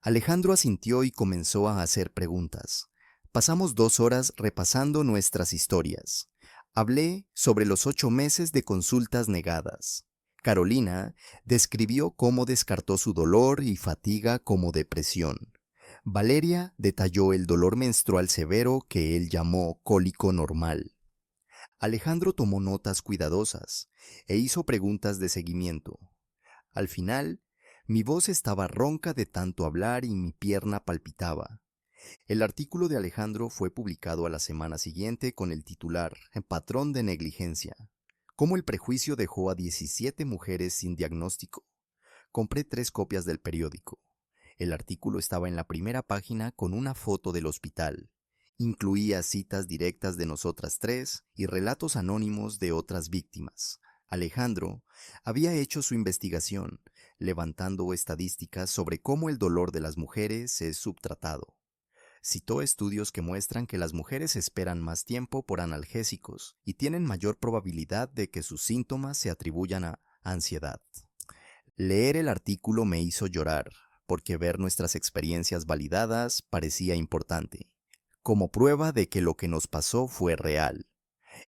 Alejandro asintió y comenzó a hacer preguntas. Pasamos 2 horas repasando nuestras historias. Hablé sobre los 8 meses de consultas negadas. Carolina describió cómo descartó su dolor y fatiga como depresión. Valeria detalló el dolor menstrual severo que él llamó cólico normal. Alejandro tomó notas cuidadosas e hizo preguntas de seguimiento. Al final, mi voz estaba ronca de tanto hablar y mi pierna palpitaba. El artículo de Alejandro fue publicado a la semana siguiente con el titular Patrón de negligencia. Cómo el prejuicio dejó a 17 mujeres sin diagnóstico. Compré 3 copias del periódico. El artículo estaba en la primera página con una foto del hospital. Incluía citas directas de nosotras 3 y relatos anónimos de otras víctimas. Alejandro había hecho su investigación, levantando estadísticas sobre cómo el dolor de las mujeres es subtratado. Citó estudios que muestran que las mujeres esperan más tiempo por analgésicos y tienen mayor probabilidad de que sus síntomas se atribuyan a ansiedad. Leer el artículo me hizo llorar, porque ver nuestras experiencias validadas parecía importante, como prueba de que lo que nos pasó fue real.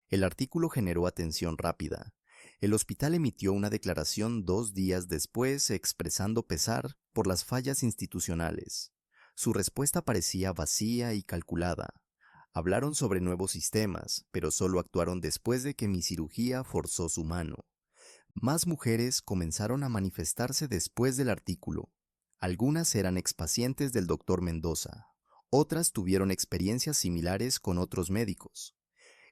El artículo generó atención rápida. El hospital emitió una declaración 2 días después expresando pesar por las fallas institucionales. Su respuesta parecía vacía y calculada. Hablaron sobre nuevos sistemas, pero solo actuaron después de que mi cirugía forzó su mano. Más mujeres comenzaron a manifestarse después del artículo. Algunas eran expacientes del doctor Mendoza. Otras tuvieron experiencias similares con otros médicos.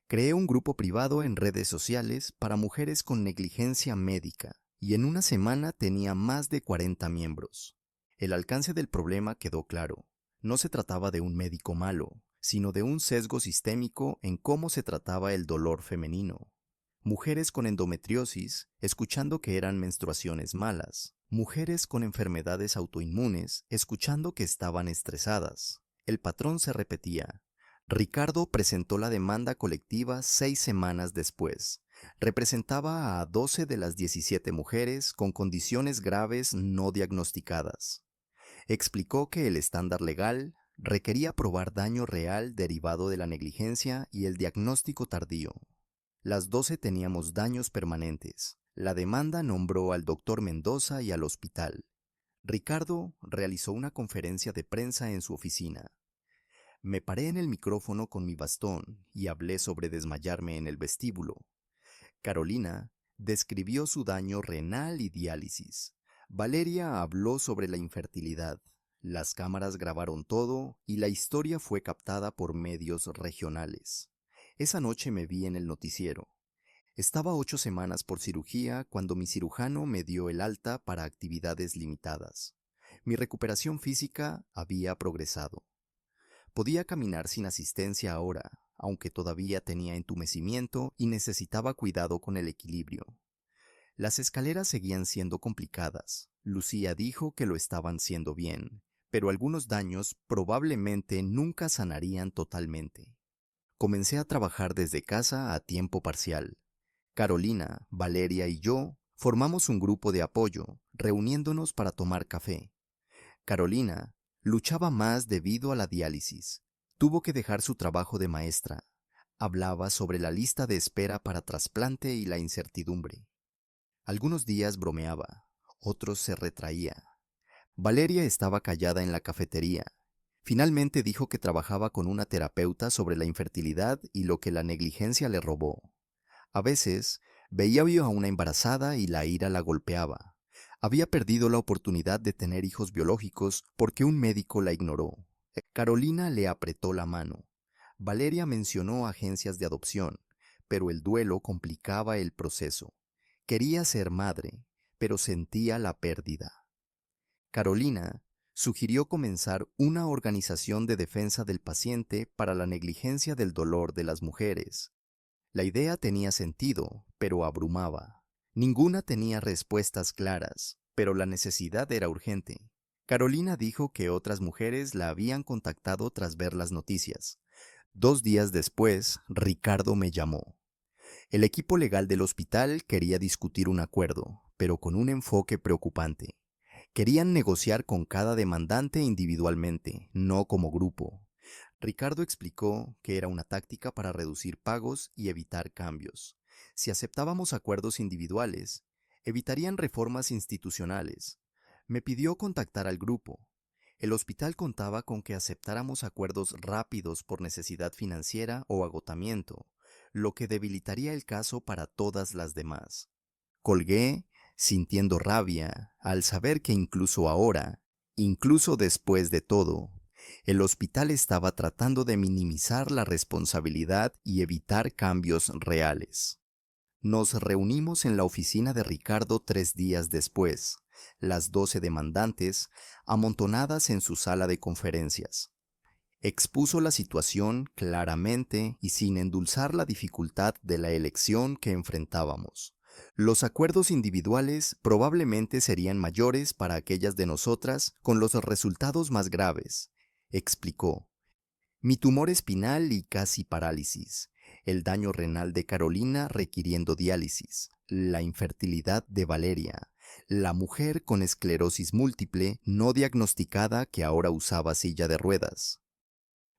Creé un grupo privado en redes sociales para mujeres con negligencia médica y en una semana tenía más de 40 miembros. El alcance del problema quedó claro. No se trataba de un médico malo, sino de un sesgo sistémico en cómo se trataba el dolor femenino. Mujeres con endometriosis, escuchando que eran menstruaciones malas. Mujeres con enfermedades autoinmunes, escuchando que estaban estresadas. El patrón se repetía. Ricardo presentó la demanda colectiva 6 semanas después. Representaba a 12 de las 17 mujeres con condiciones graves no diagnosticadas. Explicó que el estándar legal requería probar daño real derivado de la negligencia y el diagnóstico tardío. Las 12 teníamos daños permanentes. La demanda nombró al doctor Mendoza y al hospital. Ricardo realizó una conferencia de prensa en su oficina. Me paré en el micrófono con mi bastón y hablé sobre desmayarme en el vestíbulo. Carolina describió su daño renal y diálisis. Valeria habló sobre la infertilidad. Las cámaras grabaron todo y la historia fue captada por medios regionales. Esa noche me vi en el noticiero. Estaba 8 semanas por cirugía cuando mi cirujano me dio el alta para actividades limitadas. Mi recuperación física había progresado. Podía caminar sin asistencia ahora, aunque todavía tenía entumecimiento y necesitaba cuidado con el equilibrio. Las escaleras seguían siendo complicadas. Lucía dijo que lo estaban haciendo bien, pero algunos daños probablemente nunca sanarían totalmente. Comencé a trabajar desde casa a tiempo parcial. Carolina, Valeria y yo formamos un grupo de apoyo, reuniéndonos para tomar café. Carolina luchaba más debido a la diálisis. Tuvo que dejar su trabajo de maestra. Hablaba sobre la lista de espera para trasplante y la incertidumbre. Algunos días bromeaba, otros se retraía. Valeria estaba callada en la cafetería. Finalmente dijo que trabajaba con una terapeuta sobre la infertilidad y lo que la negligencia le robó. A veces veía a una embarazada y la ira la golpeaba. Había perdido la oportunidad de tener hijos biológicos porque un médico la ignoró. Carolina le apretó la mano. Valeria mencionó agencias de adopción, pero el duelo complicaba el proceso. Quería ser madre, pero sentía la pérdida. Carolina sugirió comenzar una organización de defensa del paciente para la negligencia del dolor de las mujeres. La idea tenía sentido, pero abrumaba. Ninguna tenía respuestas claras, pero la necesidad era urgente. Carolina dijo que otras mujeres la habían contactado tras ver las noticias. 2 días después, Ricardo me llamó. El equipo legal del hospital quería discutir un acuerdo, pero con un enfoque preocupante. Querían negociar con cada demandante individualmente, no como grupo. Ricardo explicó que era una táctica para reducir pagos y evitar cambios. Si aceptábamos acuerdos individuales, evitarían reformas institucionales. Me pidió contactar al grupo. El hospital contaba con que aceptáramos acuerdos rápidos por necesidad financiera o agotamiento, lo que debilitaría el caso para todas las demás. Colgué, sintiendo rabia, al saber que incluso ahora, incluso después de todo, el hospital estaba tratando de minimizar la responsabilidad y evitar cambios reales. Nos reunimos en la oficina de Ricardo 3 días después, las 12 demandantes amontonadas en su sala de conferencias. Expuso la situación claramente y sin endulzar la dificultad de la elección que enfrentábamos. Los acuerdos individuales probablemente serían mayores para aquellas de nosotras con los resultados más graves, explicó. Mi tumor espinal y casi parálisis, el daño renal de Carolina requiriendo diálisis, la infertilidad de Valeria, la mujer con esclerosis múltiple no diagnosticada que ahora usaba silla de ruedas.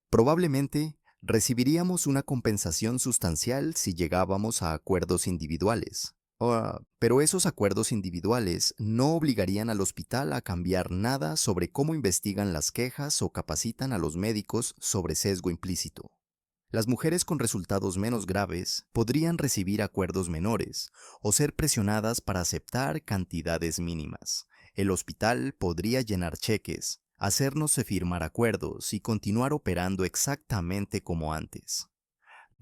Probablemente recibiríamos una compensación sustancial si llegábamos a acuerdos individuales. Pero esos acuerdos individuales no obligarían al hospital a cambiar nada sobre cómo investigan las quejas o capacitan a los médicos sobre sesgo implícito. Las mujeres con resultados menos graves podrían recibir acuerdos menores o ser presionadas para aceptar cantidades mínimas. El hospital podría llenar cheques, hacernos firmar acuerdos y continuar operando exactamente como antes.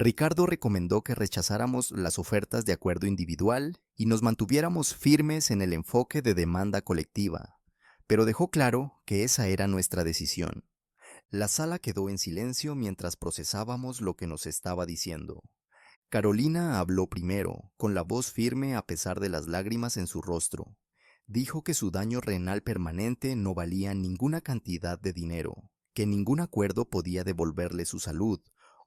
Ricardo recomendó que rechazáramos las ofertas de acuerdo individual y nos mantuviéramos firmes en el enfoque de demanda colectiva, pero dejó claro que esa era nuestra decisión. La sala quedó en silencio mientras procesábamos lo que nos estaba diciendo. Carolina habló primero, con la voz firme a pesar de las lágrimas en su rostro. Dijo que su daño renal permanente no valía ninguna cantidad de dinero, que ningún acuerdo podía devolverle su salud,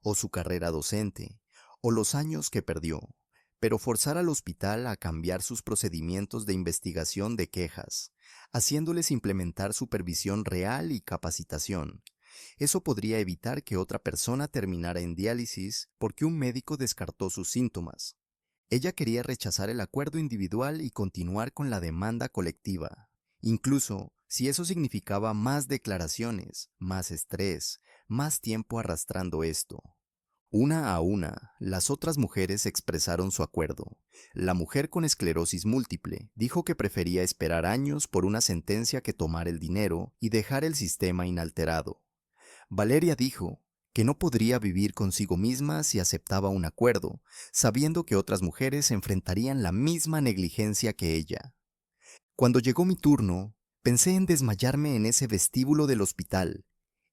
o su carrera docente, o los años que perdió, pero forzar al hospital a cambiar sus procedimientos de investigación de quejas, haciéndoles implementar supervisión real y capacitación. Eso podría evitar que otra persona terminara en diálisis porque un médico descartó sus síntomas. Ella quería rechazar el acuerdo individual y continuar con la demanda colectiva, incluso si eso significaba más declaraciones, más estrés, más tiempo arrastrando esto. Una a una, las otras mujeres expresaron su acuerdo. La mujer con esclerosis múltiple dijo que prefería esperar años por una sentencia que tomar el dinero y dejar el sistema inalterado. Valeria dijo que no podría vivir consigo misma si aceptaba un acuerdo, sabiendo que otras mujeres enfrentarían la misma negligencia que ella. Cuando llegó mi turno, pensé en desmayarme en ese vestíbulo del hospital,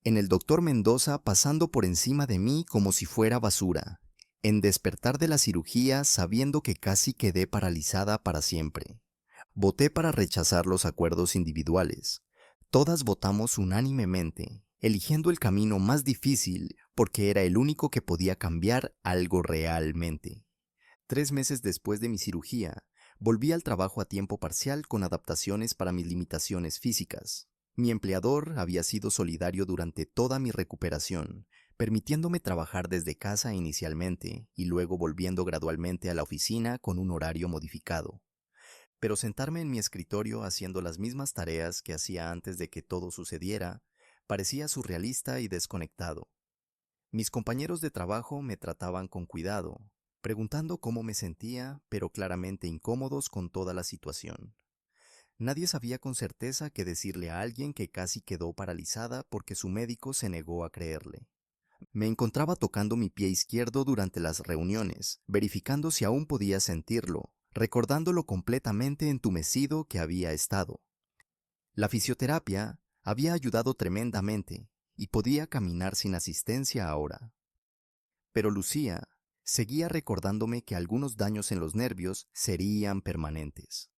en el doctor Mendoza pasando por encima de mí como si fuera basura, en despertar de la cirugía sabiendo que casi quedé paralizada para siempre. Voté para rechazar los acuerdos individuales. Todas votamos unánimemente, eligiendo el camino más difícil porque era el único que podía cambiar algo realmente. 3 meses después de mi cirugía, volví al trabajo a tiempo parcial con adaptaciones para mis limitaciones físicas. Mi empleador había sido solidario durante toda mi recuperación, permitiéndome trabajar desde casa inicialmente y luego volviendo gradualmente a la oficina con un horario modificado. Pero sentarme en mi escritorio haciendo las mismas tareas que hacía antes de que todo sucediera, parecía surrealista y desconectado. Mis compañeros de trabajo me trataban con cuidado, preguntando cómo me sentía, pero claramente incómodos con toda la situación. Nadie sabía con certeza qué decirle a alguien que casi quedó paralizada porque su médico se negó a creerle. Me encontraba tocando mi pie izquierdo durante las reuniones, verificando si aún podía sentirlo, recordando lo completamente entumecido que había estado. La fisioterapia había ayudado tremendamente y podía caminar sin asistencia ahora. Pero Lucía seguía recordándome que algunos daños en los nervios serían permanentes.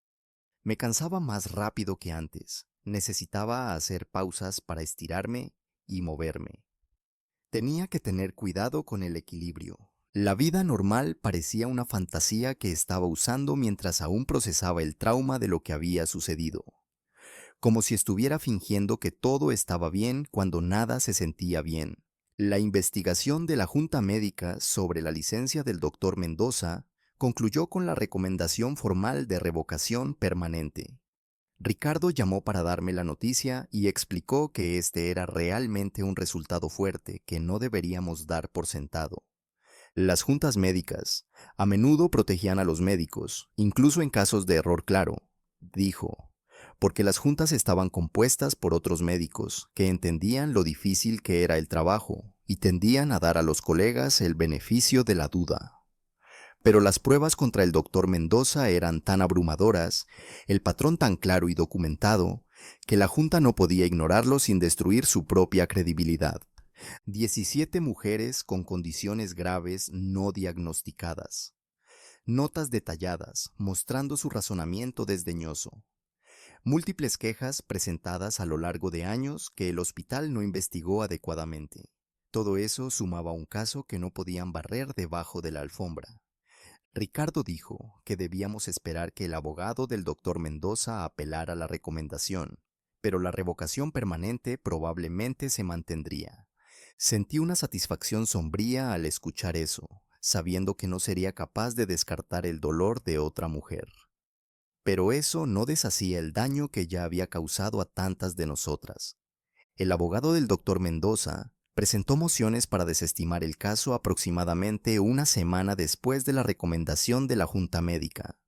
Me cansaba más rápido que antes. Necesitaba hacer pausas para estirarme y moverme. Tenía que tener cuidado con el equilibrio. La vida normal parecía una fantasía que estaba usando mientras aún procesaba el trauma de lo que había sucedido. Como si estuviera fingiendo que todo estaba bien cuando nada se sentía bien. La investigación de la Junta Médica sobre la licencia del doctor Mendoza concluyó con la recomendación formal de revocación permanente. Ricardo llamó para darme la noticia y explicó que este era realmente un resultado fuerte que no deberíamos dar por sentado. Las juntas médicas a menudo protegían a los médicos, incluso en casos de error claro, dijo, porque las juntas estaban compuestas por otros médicos que entendían lo difícil que era el trabajo y tendían a dar a los colegas el beneficio de la duda. Pero las pruebas contra el doctor Mendoza eran tan abrumadoras, el patrón tan claro y documentado, que la Junta no podía ignorarlo sin destruir su propia credibilidad. 17 mujeres con condiciones graves no diagnosticadas. Notas detalladas, mostrando su razonamiento desdeñoso. Múltiples quejas presentadas a lo largo de años que el hospital no investigó adecuadamente. Todo eso sumaba a un caso que no podían barrer debajo de la alfombra. Ricardo dijo que debíamos esperar que el abogado del doctor Mendoza apelara la recomendación, pero la revocación permanente probablemente se mantendría. Sentí una satisfacción sombría al escuchar eso, sabiendo que no sería capaz de descartar el dolor de otra mujer. Pero eso no deshacía el daño que ya había causado a tantas de nosotras. El abogado del doctor Mendoza presentó mociones para desestimar el caso aproximadamente una semana después de la recomendación de la Junta Médica.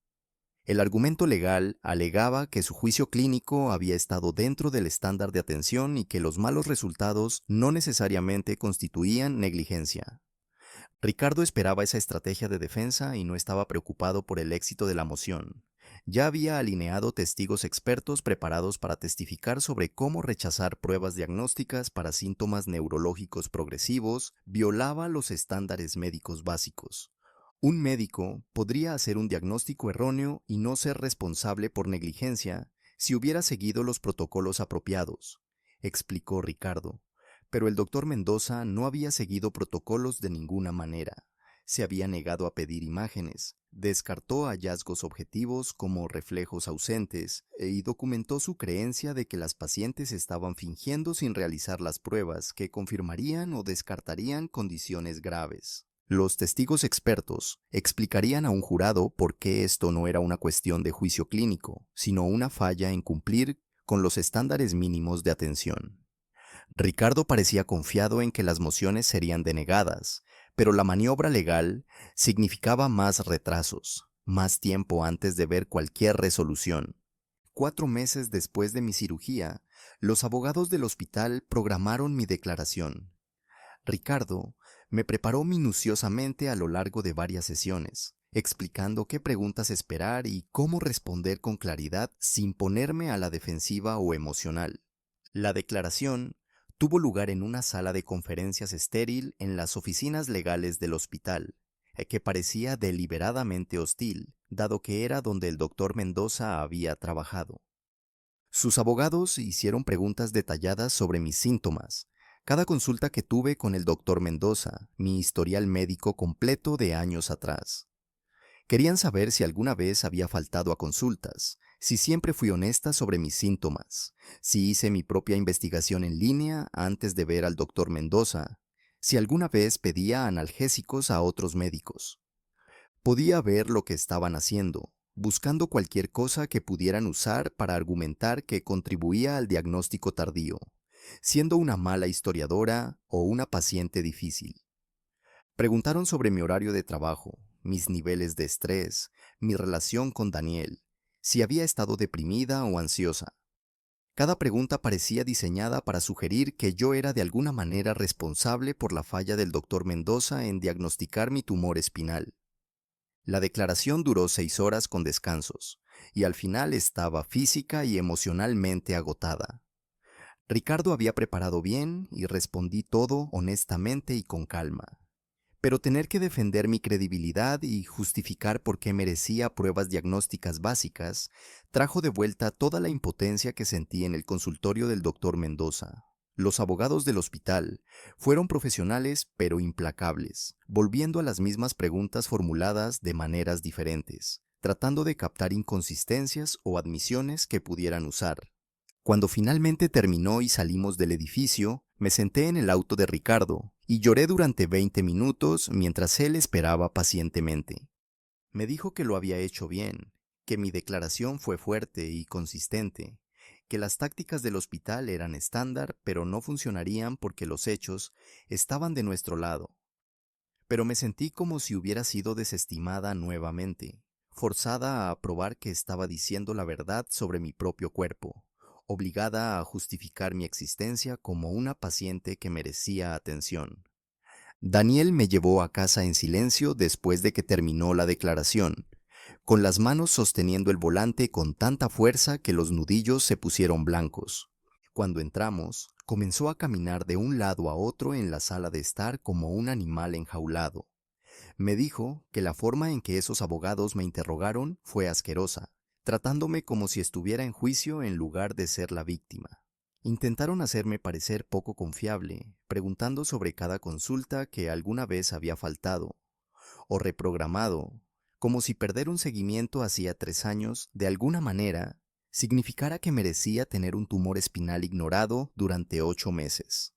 El argumento legal alegaba que su juicio clínico había estado dentro del estándar de atención y que los malos resultados no necesariamente constituían negligencia. Ricardo esperaba esa estrategia de defensa y no estaba preocupado por el éxito de la moción. Ya había alineado testigos expertos preparados para testificar sobre cómo rechazar pruebas diagnósticas para síntomas neurológicos progresivos violaba los estándares médicos básicos. Un médico podría hacer un diagnóstico erróneo y no ser responsable por negligencia si hubiera seguido los protocolos apropiados, explicó Ricardo. Pero el doctor Mendoza no había seguido protocolos de ninguna manera. Se había negado a pedir imágenes, descartó hallazgos objetivos como reflejos ausentes y documentó su creencia de que las pacientes estaban fingiendo sin realizar las pruebas que confirmarían o descartarían condiciones graves. Los testigos expertos explicarían a un jurado por qué esto no era una cuestión de juicio clínico, sino una falla en cumplir con los estándares mínimos de atención. Ricardo parecía confiado en que las mociones serían denegadas, pero la maniobra legal significaba más retrasos, más tiempo antes de ver cualquier resolución. 4 meses después de mi cirugía, los abogados del hospital programaron mi declaración. Ricardo me preparó minuciosamente a lo largo de varias sesiones, explicando qué preguntas esperar y cómo responder con claridad sin ponerme a la defensiva o emocional. La declaración tuvo lugar en una sala de conferencias estéril en las oficinas legales del hospital, que parecía deliberadamente hostil, dado que era donde el doctor Mendoza había trabajado. Sus abogados hicieron preguntas detalladas sobre mis síntomas, cada consulta que tuve con el doctor Mendoza, mi historial médico completo de años atrás. Querían saber si alguna vez había faltado a consultas, si siempre fui honesta sobre mis síntomas, si hice mi propia investigación en línea antes de ver al doctor Mendoza, si alguna vez pedía analgésicos a otros médicos. Podía ver lo que estaban haciendo, buscando cualquier cosa que pudieran usar para argumentar que contribuía al diagnóstico tardío, siendo una mala historiadora o una paciente difícil. Preguntaron sobre mi horario de trabajo, mis niveles de estrés, mi relación con Daniel, si había estado deprimida o ansiosa. Cada pregunta parecía diseñada para sugerir que yo era de alguna manera responsable por la falla del doctor Mendoza en diagnosticar mi tumor espinal. La declaración duró 6 horas con descansos, y al final estaba física y emocionalmente agotada. Ricardo había preparado bien y respondí todo honestamente y con calma. Pero tener que defender mi credibilidad y justificar por qué merecía pruebas diagnósticas básicas trajo de vuelta toda la impotencia que sentí en el consultorio del doctor Mendoza. Los abogados del hospital fueron profesionales pero implacables, volviendo a las mismas preguntas formuladas de maneras diferentes, tratando de captar inconsistencias o admisiones que pudieran usar. Cuando finalmente terminó y salimos del edificio, me senté en el auto de Ricardo y lloré durante 20 minutos mientras él esperaba pacientemente. Me dijo que lo había hecho bien, que mi declaración fue fuerte y consistente, que las tácticas del hospital eran estándar pero no funcionarían porque los hechos estaban de nuestro lado. Pero me sentí como si hubiera sido desestimada nuevamente, forzada a probar que estaba diciendo la verdad sobre mi propio cuerpo, obligada a justificar mi existencia como una paciente que merecía atención. Daniel me llevó a casa en silencio después de que terminó la declaración, con las manos sosteniendo el volante con tanta fuerza que los nudillos se pusieron blancos. Cuando entramos, comenzó a caminar de un lado a otro en la sala de estar como un animal enjaulado. Me dijo que la forma en que esos abogados me interrogaron fue asquerosa, tratándome como si estuviera en juicio en lugar de ser la víctima. Intentaron hacerme parecer poco confiable, preguntando sobre cada consulta que alguna vez había faltado o reprogramado, como si perder un seguimiento hacía 3 años, de alguna manera, significara que merecía tener un tumor espinal ignorado durante 8 meses.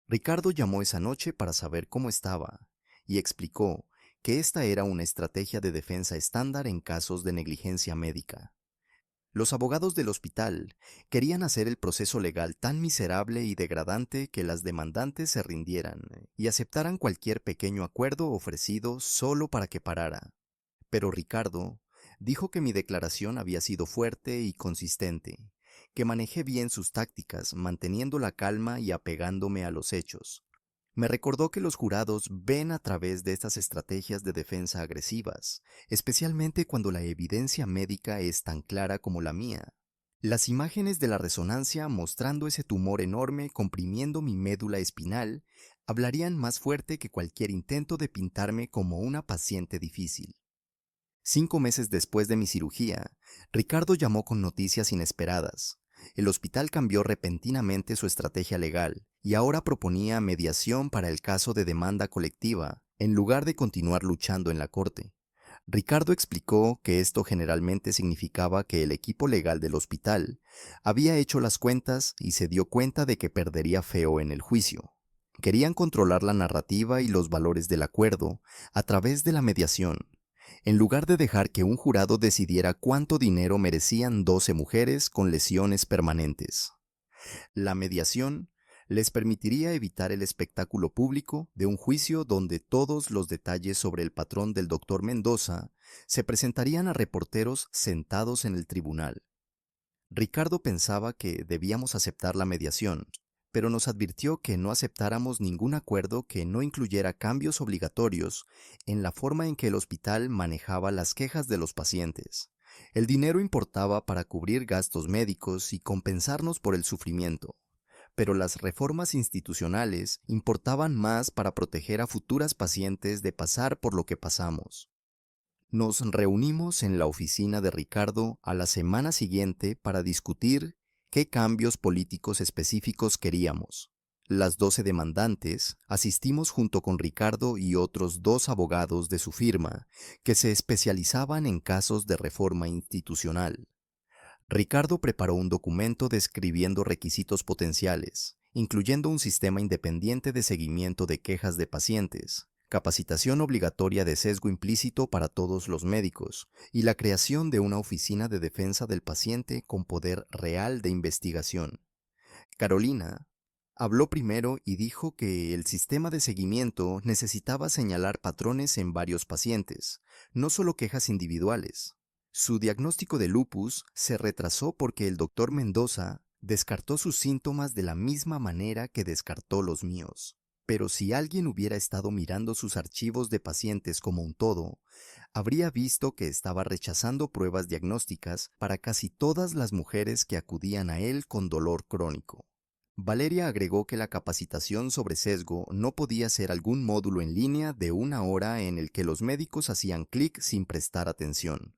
Ricardo llamó esa noche para saber cómo estaba y explicó que esta era una estrategia de defensa estándar en casos de negligencia médica. Los abogados del hospital querían hacer el proceso legal tan miserable y degradante que las demandantes se rindieran y aceptaran cualquier pequeño acuerdo ofrecido solo para que parara. Pero Ricardo dijo que mi declaración había sido fuerte y consistente, que manejé bien sus tácticas, manteniendo la calma y apegándome a los hechos. Me recordó que los jurados ven a través de estas estrategias de defensa agresivas, especialmente cuando la evidencia médica es tan clara como la mía. Las imágenes de la resonancia mostrando ese tumor enorme comprimiendo mi médula espinal hablarían más fuerte que cualquier intento de pintarme como una paciente difícil. 5 meses después de mi cirugía, Ricardo llamó con noticias inesperadas. El hospital cambió repentinamente su estrategia legal y ahora proponía mediación para el caso de demanda colectiva, en lugar de continuar luchando en la corte. Ricardo explicó que esto generalmente significaba que el equipo legal del hospital había hecho las cuentas y se dio cuenta de que perdería feo en el juicio. Querían controlar la narrativa y los valores del acuerdo a través de la mediación, en lugar de dejar que un jurado decidiera cuánto dinero merecían 12 mujeres con lesiones permanentes. La mediación Les permitiría evitar el espectáculo público de un juicio donde todos los detalles sobre el patrón del doctor Mendoza se presentarían a reporteros sentados en el tribunal. Ricardo pensaba que debíamos aceptar la mediación, pero nos advirtió que no aceptáramos ningún acuerdo que no incluyera cambios obligatorios en la forma en que el hospital manejaba las quejas de los pacientes. El dinero importaba para cubrir gastos médicos y compensarnos por el sufrimiento, pero las reformas institucionales importaban más para proteger a futuras pacientes de pasar por lo que pasamos. Nos reunimos en la oficina de Ricardo a la semana siguiente para discutir qué cambios políticos específicos queríamos. Las 12 demandantes asistimos junto con Ricardo y otros 2 abogados de su firma que se especializaban en casos de reforma institucional. Ricardo preparó un documento describiendo requisitos potenciales, incluyendo un sistema independiente de seguimiento de quejas de pacientes, capacitación obligatoria de sesgo implícito para todos los médicos y la creación de una oficina de defensa del paciente con poder real de investigación. Carolina habló primero y dijo que el sistema de seguimiento necesitaba señalar patrones en varios pacientes, no solo quejas individuales. Su diagnóstico de lupus se retrasó porque el doctor Mendoza descartó sus síntomas de la misma manera que descartó los míos. Pero si alguien hubiera estado mirando sus archivos de pacientes como un todo, habría visto que estaba rechazando pruebas diagnósticas para casi todas las mujeres que acudían a él con dolor crónico. Valeria agregó que la capacitación sobre sesgo no podía ser algún módulo en línea de 1 hora en el que los médicos hacían clic sin prestar atención.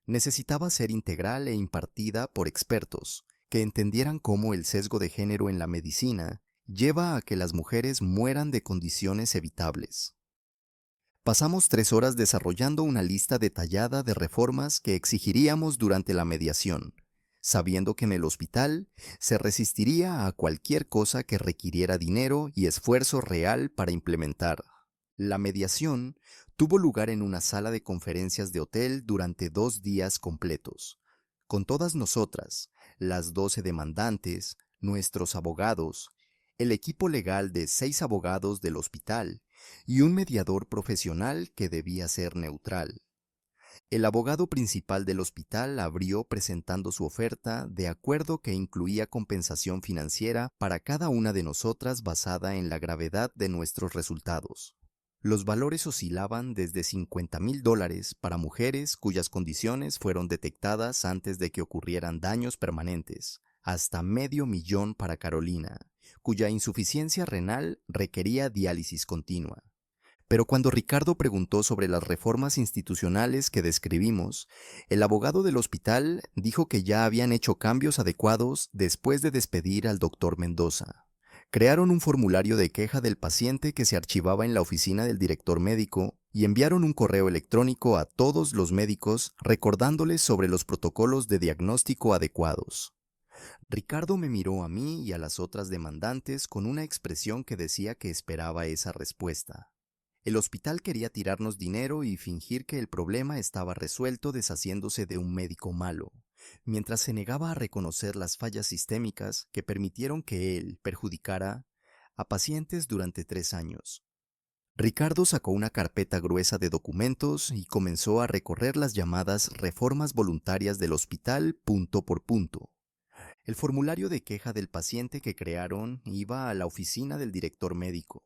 Necesitaba ser integral e impartida por expertos que entendieran cómo el sesgo de género en la medicina lleva a que las mujeres mueran de condiciones evitables. Pasamos 3 horas desarrollando una lista detallada de reformas que exigiríamos durante la mediación, sabiendo que en el hospital se resistiría a cualquier cosa que requiriera dinero y esfuerzo real para implementar. La mediación tuvo lugar en una sala de conferencias de hotel durante 2 días completos, con todas nosotras, las 12 demandantes, nuestros abogados, el equipo legal de 6 abogados del hospital y un mediador profesional que debía ser neutral. El abogado principal del hospital abrió presentando su oferta de acuerdo que incluía compensación financiera para cada una de nosotras basada en la gravedad de nuestros resultados. Los valores oscilaban desde $50,000 para mujeres cuyas condiciones fueron detectadas antes de que ocurrieran daños permanentes, hasta $500,000 para Carolina, cuya insuficiencia renal requería diálisis continua. Pero cuando Ricardo preguntó sobre las reformas institucionales que describimos, el abogado del hospital dijo que ya habían hecho cambios adecuados después de despedir al doctor Mendoza. Crearon un formulario de queja del paciente que se archivaba en la oficina del director médico y enviaron un correo electrónico a todos los médicos recordándoles sobre los protocolos de diagnóstico adecuados. Ricardo me miró a mí y a las otras demandantes con una expresión que decía que esperaba esa respuesta. El hospital quería tirarnos dinero y fingir que el problema estaba resuelto deshaciéndose de un médico malo, mientras se negaba a reconocer las fallas sistémicas que permitieron que él perjudicara a pacientes durante 3 años. Ricardo sacó una carpeta gruesa de documentos y comenzó a recorrer las llamadas reformas voluntarias del hospital punto por punto. El formulario de queja del paciente que crearon iba a la oficina del director médico,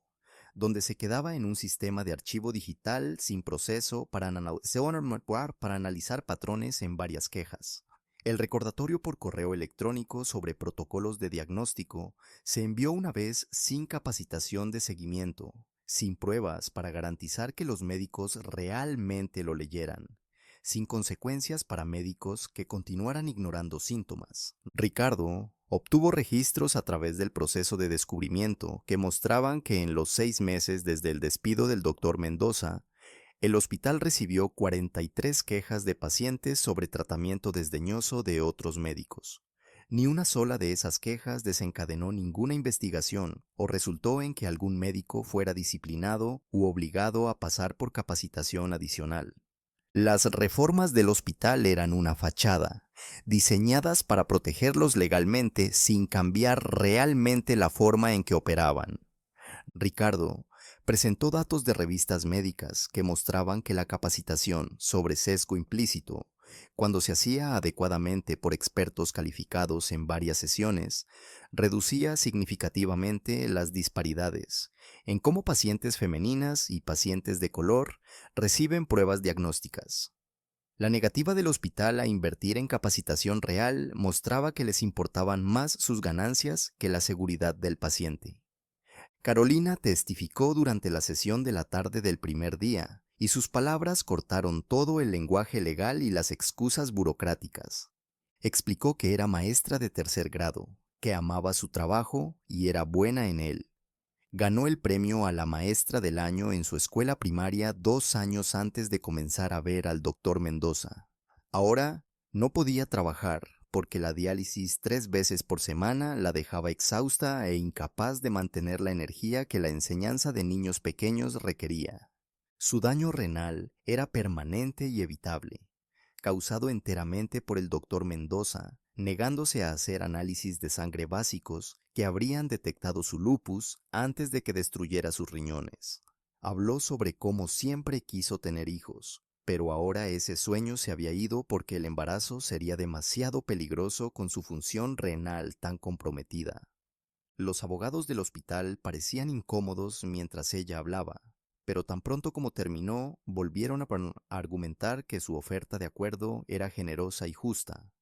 donde se quedaba en un sistema de archivo digital sin proceso para analizar patrones en varias quejas. El recordatorio por correo electrónico sobre protocolos de diagnóstico se envió una vez sin capacitación de seguimiento, sin pruebas para garantizar que los médicos realmente lo leyeran, sin consecuencias para médicos que continuaran ignorando síntomas. Ricardo obtuvo registros a través del proceso de descubrimiento que mostraban que en los 6 meses desde el despido del doctor Mendoza, el hospital recibió 43 quejas de pacientes sobre tratamiento desdeñoso de otros médicos. Ni una sola de esas quejas desencadenó ninguna investigación o resultó en que algún médico fuera disciplinado u obligado a pasar por capacitación adicional. Las reformas del hospital eran una fachada, diseñadas para protegerlos legalmente sin cambiar realmente la forma en que operaban. Ricardo presentó datos de revistas médicas que mostraban que la capacitación sobre sesgo implícito, cuando se hacía adecuadamente por expertos calificados en varias sesiones, reducía significativamente las disparidades en cómo pacientes femeninas y pacientes de color reciben pruebas diagnósticas. La negativa del hospital a invertir en capacitación real mostraba que les importaban más sus ganancias que la seguridad del paciente. Carolina testificó durante la sesión de la tarde del primer día, y sus palabras cortaron todo el lenguaje legal y las excusas burocráticas. Explicó que era maestra de tercer grado, que amaba su trabajo y era buena en él. Ganó el premio a la maestra del año en su escuela primaria 2 años antes de comenzar a ver al doctor Mendoza. Ahora no podía trabajar porque la diálisis 3 veces por semana la dejaba exhausta e incapaz de mantener la energía que la enseñanza de niños pequeños requería. Su daño renal era permanente y evitable, causado enteramente por el doctor Mendoza, negándose a hacer análisis de sangre básicos que habrían detectado su lupus antes de que destruyera sus riñones. Habló sobre cómo siempre quiso tener hijos, pero ahora ese sueño se había ido porque el embarazo sería demasiado peligroso con su función renal tan comprometida. Los abogados del hospital parecían incómodos mientras ella hablaba, pero tan pronto como terminó, volvieron a argumentar que su oferta de acuerdo era generosa y justa.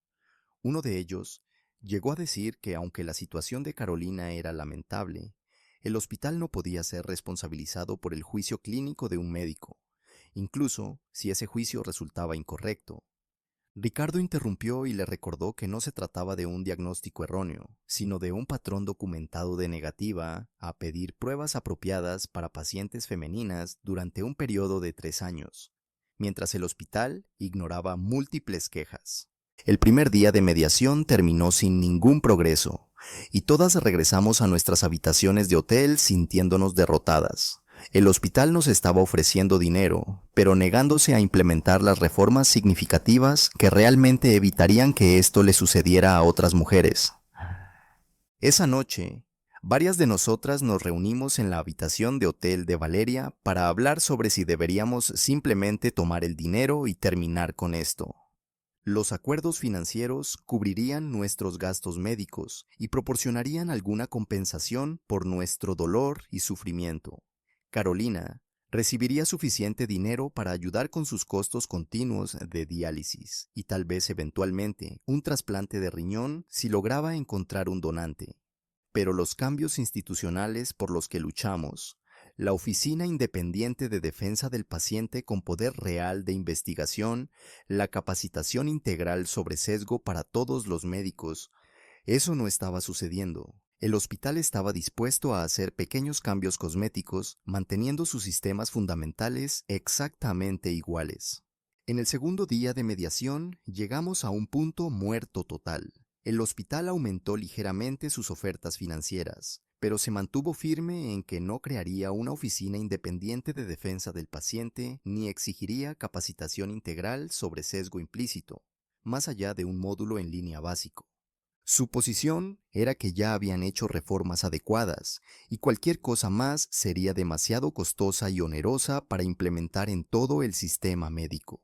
Uno de ellos llegó a decir que aunque la situación de Carolina era lamentable, el hospital no podía ser responsabilizado por el juicio clínico de un médico, incluso si ese juicio resultaba incorrecto. Ricardo interrumpió y le recordó que no se trataba de un diagnóstico erróneo, sino de un patrón documentado de negativa a pedir pruebas apropiadas para pacientes femeninas durante un periodo de 3 años, mientras el hospital ignoraba múltiples quejas. El primer día de mediación terminó sin ningún progreso, y todas regresamos a nuestras habitaciones de hotel sintiéndonos derrotadas. El hospital nos estaba ofreciendo dinero, pero negándose a implementar las reformas significativas que realmente evitarían que esto le sucediera a otras mujeres. Esa noche, varias de nosotras nos reunimos en la habitación de hotel de Valeria para hablar sobre si deberíamos simplemente tomar el dinero y terminar con esto. Los acuerdos financieros cubrirían nuestros gastos médicos y proporcionarían alguna compensación por nuestro dolor y sufrimiento. Carolina recibiría suficiente dinero para ayudar con sus costos continuos de diálisis y tal vez eventualmente un trasplante de riñón si lograba encontrar un donante. Pero los cambios institucionales por los que luchamos, la Oficina Independiente de Defensa del Paciente con poder real de investigación, la capacitación integral sobre sesgo para todos los médicos, eso no estaba sucediendo. El hospital estaba dispuesto a hacer pequeños cambios cosméticos, manteniendo sus sistemas fundamentales exactamente iguales. En el segundo día de mediación, llegamos a un punto muerto total. El hospital aumentó ligeramente sus ofertas financieras, pero se mantuvo firme en que no crearía una oficina independiente de defensa del paciente ni exigiría capacitación integral sobre sesgo implícito, más allá de un módulo en línea básico. Su posición era que ya habían hecho reformas adecuadas y cualquier cosa más sería demasiado costosa y onerosa para implementar en todo el sistema médico.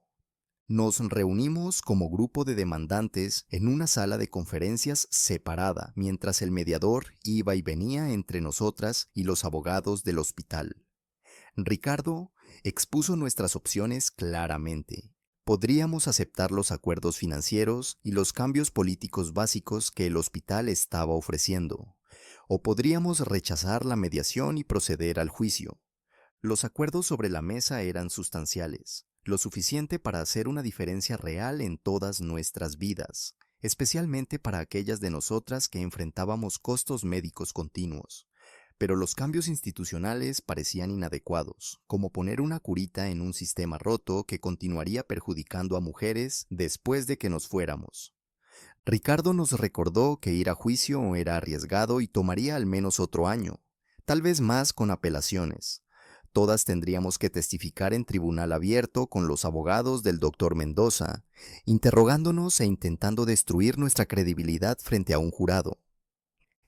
Nos reunimos como grupo de demandantes en una sala de conferencias separada mientras el mediador iba y venía entre nosotras y los abogados del hospital. Ricardo expuso nuestras opciones claramente. Podríamos aceptar los acuerdos financieros y los cambios políticos básicos que el hospital estaba ofreciendo, o podríamos rechazar la mediación y proceder al juicio. Los acuerdos sobre la mesa eran sustanciales, lo suficiente para hacer una diferencia real en todas nuestras vidas, especialmente para aquellas de nosotras que enfrentábamos costos médicos continuos. Pero los cambios institucionales parecían inadecuados, como poner una curita en un sistema roto que continuaría perjudicando a mujeres después de que nos fuéramos. Ricardo nos recordó que ir a juicio era arriesgado y tomaría al menos otro año, tal vez más con apelaciones. Todas tendríamos que testificar en tribunal abierto con los abogados del doctor Mendoza, interrogándonos e intentando destruir nuestra credibilidad frente a un jurado.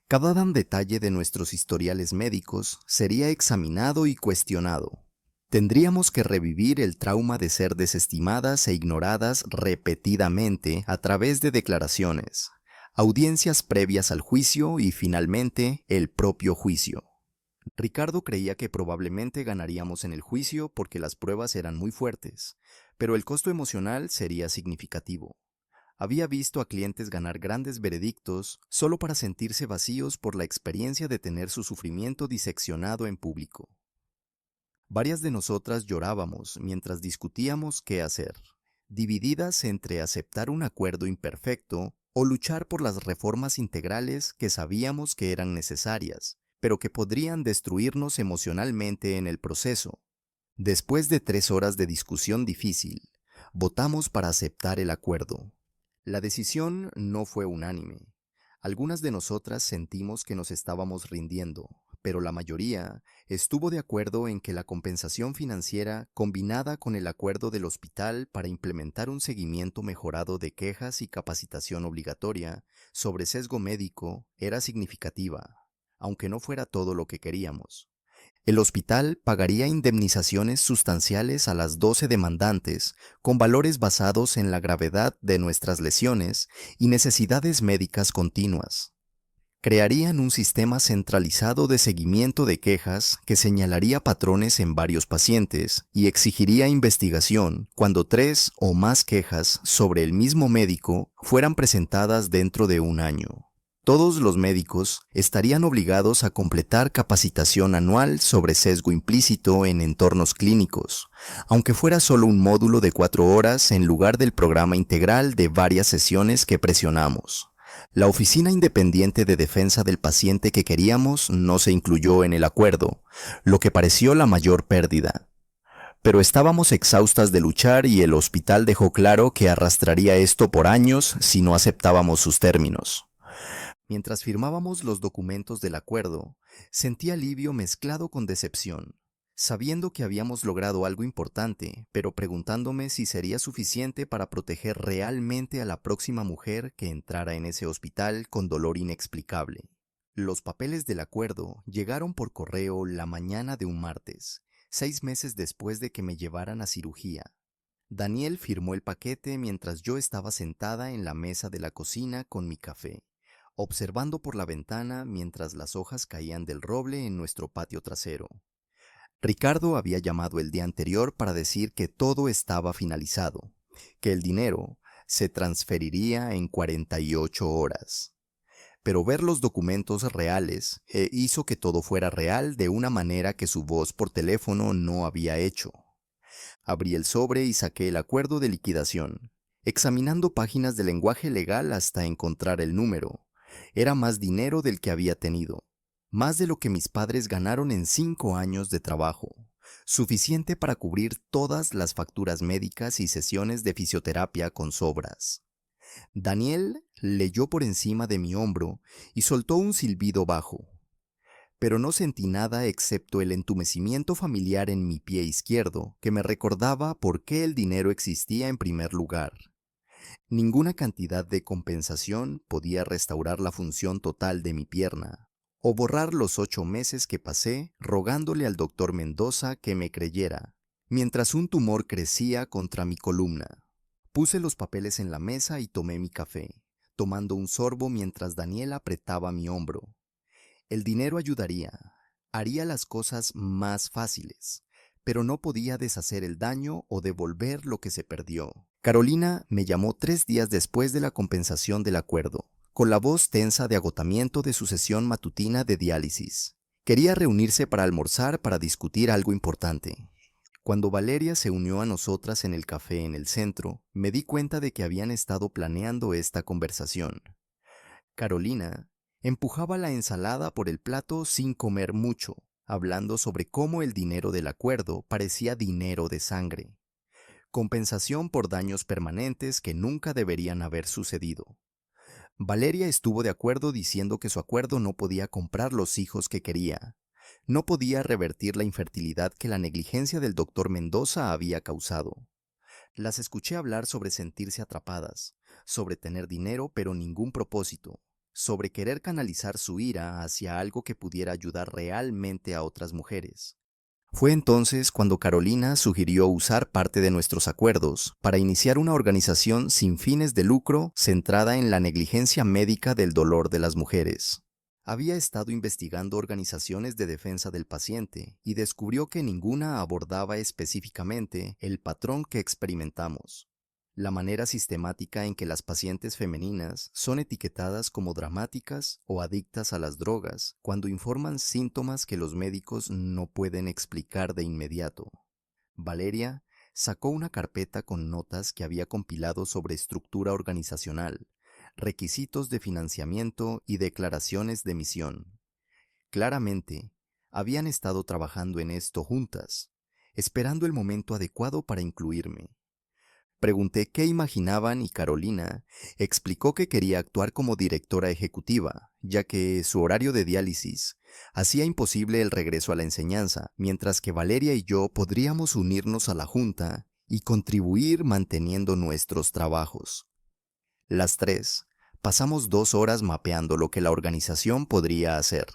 Cada detalle de nuestros historiales médicos sería examinado y cuestionado. Tendríamos que revivir el trauma de ser desestimadas e ignoradas repetidamente a través de declaraciones, audiencias previas al juicio y finalmente el propio juicio. Ricardo creía que probablemente ganaríamos en el juicio porque las pruebas eran muy fuertes, pero el costo emocional sería significativo. Había visto a clientes ganar grandes veredictos solo para sentirse vacíos por la experiencia de tener su sufrimiento diseccionado en público. Varias de nosotras llorábamos mientras discutíamos qué hacer, divididas entre aceptar un acuerdo imperfecto o luchar por las reformas integrales que sabíamos que eran necesarias, pero que podrían destruirnos emocionalmente en el proceso. Después de 3 horas de discusión difícil, votamos para aceptar el acuerdo. La decisión no fue unánime. Algunas de nosotras sentimos que nos estábamos rindiendo, pero la mayoría estuvo de acuerdo en que la compensación financiera, combinada con el acuerdo del hospital para implementar un seguimiento mejorado de quejas y capacitación obligatoria sobre sesgo médico, era significativa, aunque no fuera todo lo que queríamos. El hospital pagaría indemnizaciones sustanciales a las 12 demandantes, con valores basados en la gravedad de nuestras lesiones y necesidades médicas continuas. Crearían un sistema centralizado de seguimiento de quejas que señalaría patrones en varios pacientes y exigiría investigación cuando 3 o más quejas sobre el mismo médico fueran presentadas dentro de un año. Todos los médicos estarían obligados a completar capacitación anual sobre sesgo implícito en entornos clínicos, aunque fuera solo un módulo de 4 horas en lugar del programa integral de varias sesiones que presionamos. La Oficina Independiente de Defensa del Paciente que queríamos no se incluyó en el acuerdo, lo que pareció la mayor pérdida. Pero estábamos exhaustas de luchar y el hospital dejó claro que arrastraría esto por años si no aceptábamos sus términos. Mientras firmábamos los documentos del acuerdo, sentí alivio mezclado con decepción, sabiendo que habíamos logrado algo importante, pero preguntándome si sería suficiente para proteger realmente a la próxima mujer que entrara en ese hospital con dolor inexplicable. Los papeles del acuerdo llegaron por correo la mañana de un martes, 6 meses después de que me llevaran a cirugía. Daniel firmó el paquete mientras yo estaba sentada en la mesa de la cocina con mi café, observando por la ventana mientras las hojas caían del roble en nuestro patio trasero. Ricardo había llamado el día anterior para decir que todo estaba finalizado, que el dinero se transferiría en 48 horas. Pero ver los documentos reales hizo que todo fuera real de una manera que su voz por teléfono no había hecho. Abrí el sobre y saqué el acuerdo de liquidación, examinando páginas de lenguaje legal hasta encontrar el número. Era más dinero del que había tenido, más de lo que mis padres ganaron en 5 años de trabajo, suficiente para cubrir todas las facturas médicas y sesiones de fisioterapia con sobras. Daniel leyó por encima de mi hombro y soltó un silbido bajo, pero no sentí nada excepto el entumecimiento familiar en mi pie izquierdo que me recordaba por qué el dinero existía en primer lugar. Ninguna cantidad de compensación podía restaurar la función total de mi pierna, o borrar los 8 meses que pasé rogándole al doctor Mendoza que me creyera, mientras un tumor crecía contra mi columna. Puse los papeles en la mesa y tomé mi café, tomando un sorbo mientras Daniel apretaba mi hombro. El dinero ayudaría, haría las cosas más fáciles, pero no podía deshacer el daño o devolver lo que se perdió. Carolina me llamó 3 días después de la compensación del acuerdo, con la voz tensa de agotamiento de su sesión matutina de diálisis. Quería reunirse para almorzar para discutir algo importante. Cuando Valeria se unió a nosotras en el café en el centro, me di cuenta de que habían estado planeando esta conversación. Carolina empujaba la ensalada por el plato sin comer mucho, hablando sobre cómo el dinero del acuerdo parecía dinero de sangre. Compensación por daños permanentes que nunca deberían haber sucedido. Valeria estuvo de acuerdo diciendo que su acuerdo no podía comprar los hijos que quería, No podía revertir la infertilidad que la negligencia del doctor Mendoza había causado. Las escuché hablar sobre sentirse atrapadas, sobre tener dinero pero ningún propósito, sobre querer canalizar su ira hacia algo que pudiera ayudar realmente a otras mujeres. Fue entonces cuando Carolina sugirió usar parte de nuestros acuerdos para iniciar una organización sin fines de lucro centrada en la negligencia médica del dolor de las mujeres. Había estado investigando organizaciones de defensa del paciente y descubrió que ninguna abordaba específicamente el patrón que experimentamos: la manera sistemática en que las pacientes femeninas son etiquetadas como dramáticas o adictas a las drogas cuando informan síntomas que los médicos no pueden explicar de inmediato. Valeria sacó una carpeta con notas que había compilado sobre estructura organizacional, requisitos de financiamiento y declaraciones de misión. Claramente, habían estado trabajando en esto juntas, esperando el momento adecuado para incluirme. Pregunté qué imaginaban y Carolina explicó que quería actuar como directora ejecutiva, ya que su horario de diálisis hacía imposible el regreso a la enseñanza, mientras que Valeria y yo podríamos unirnos a la junta y contribuir manteniendo nuestros trabajos. Las tres pasamos 2 horas mapeando lo que la organización podría hacer.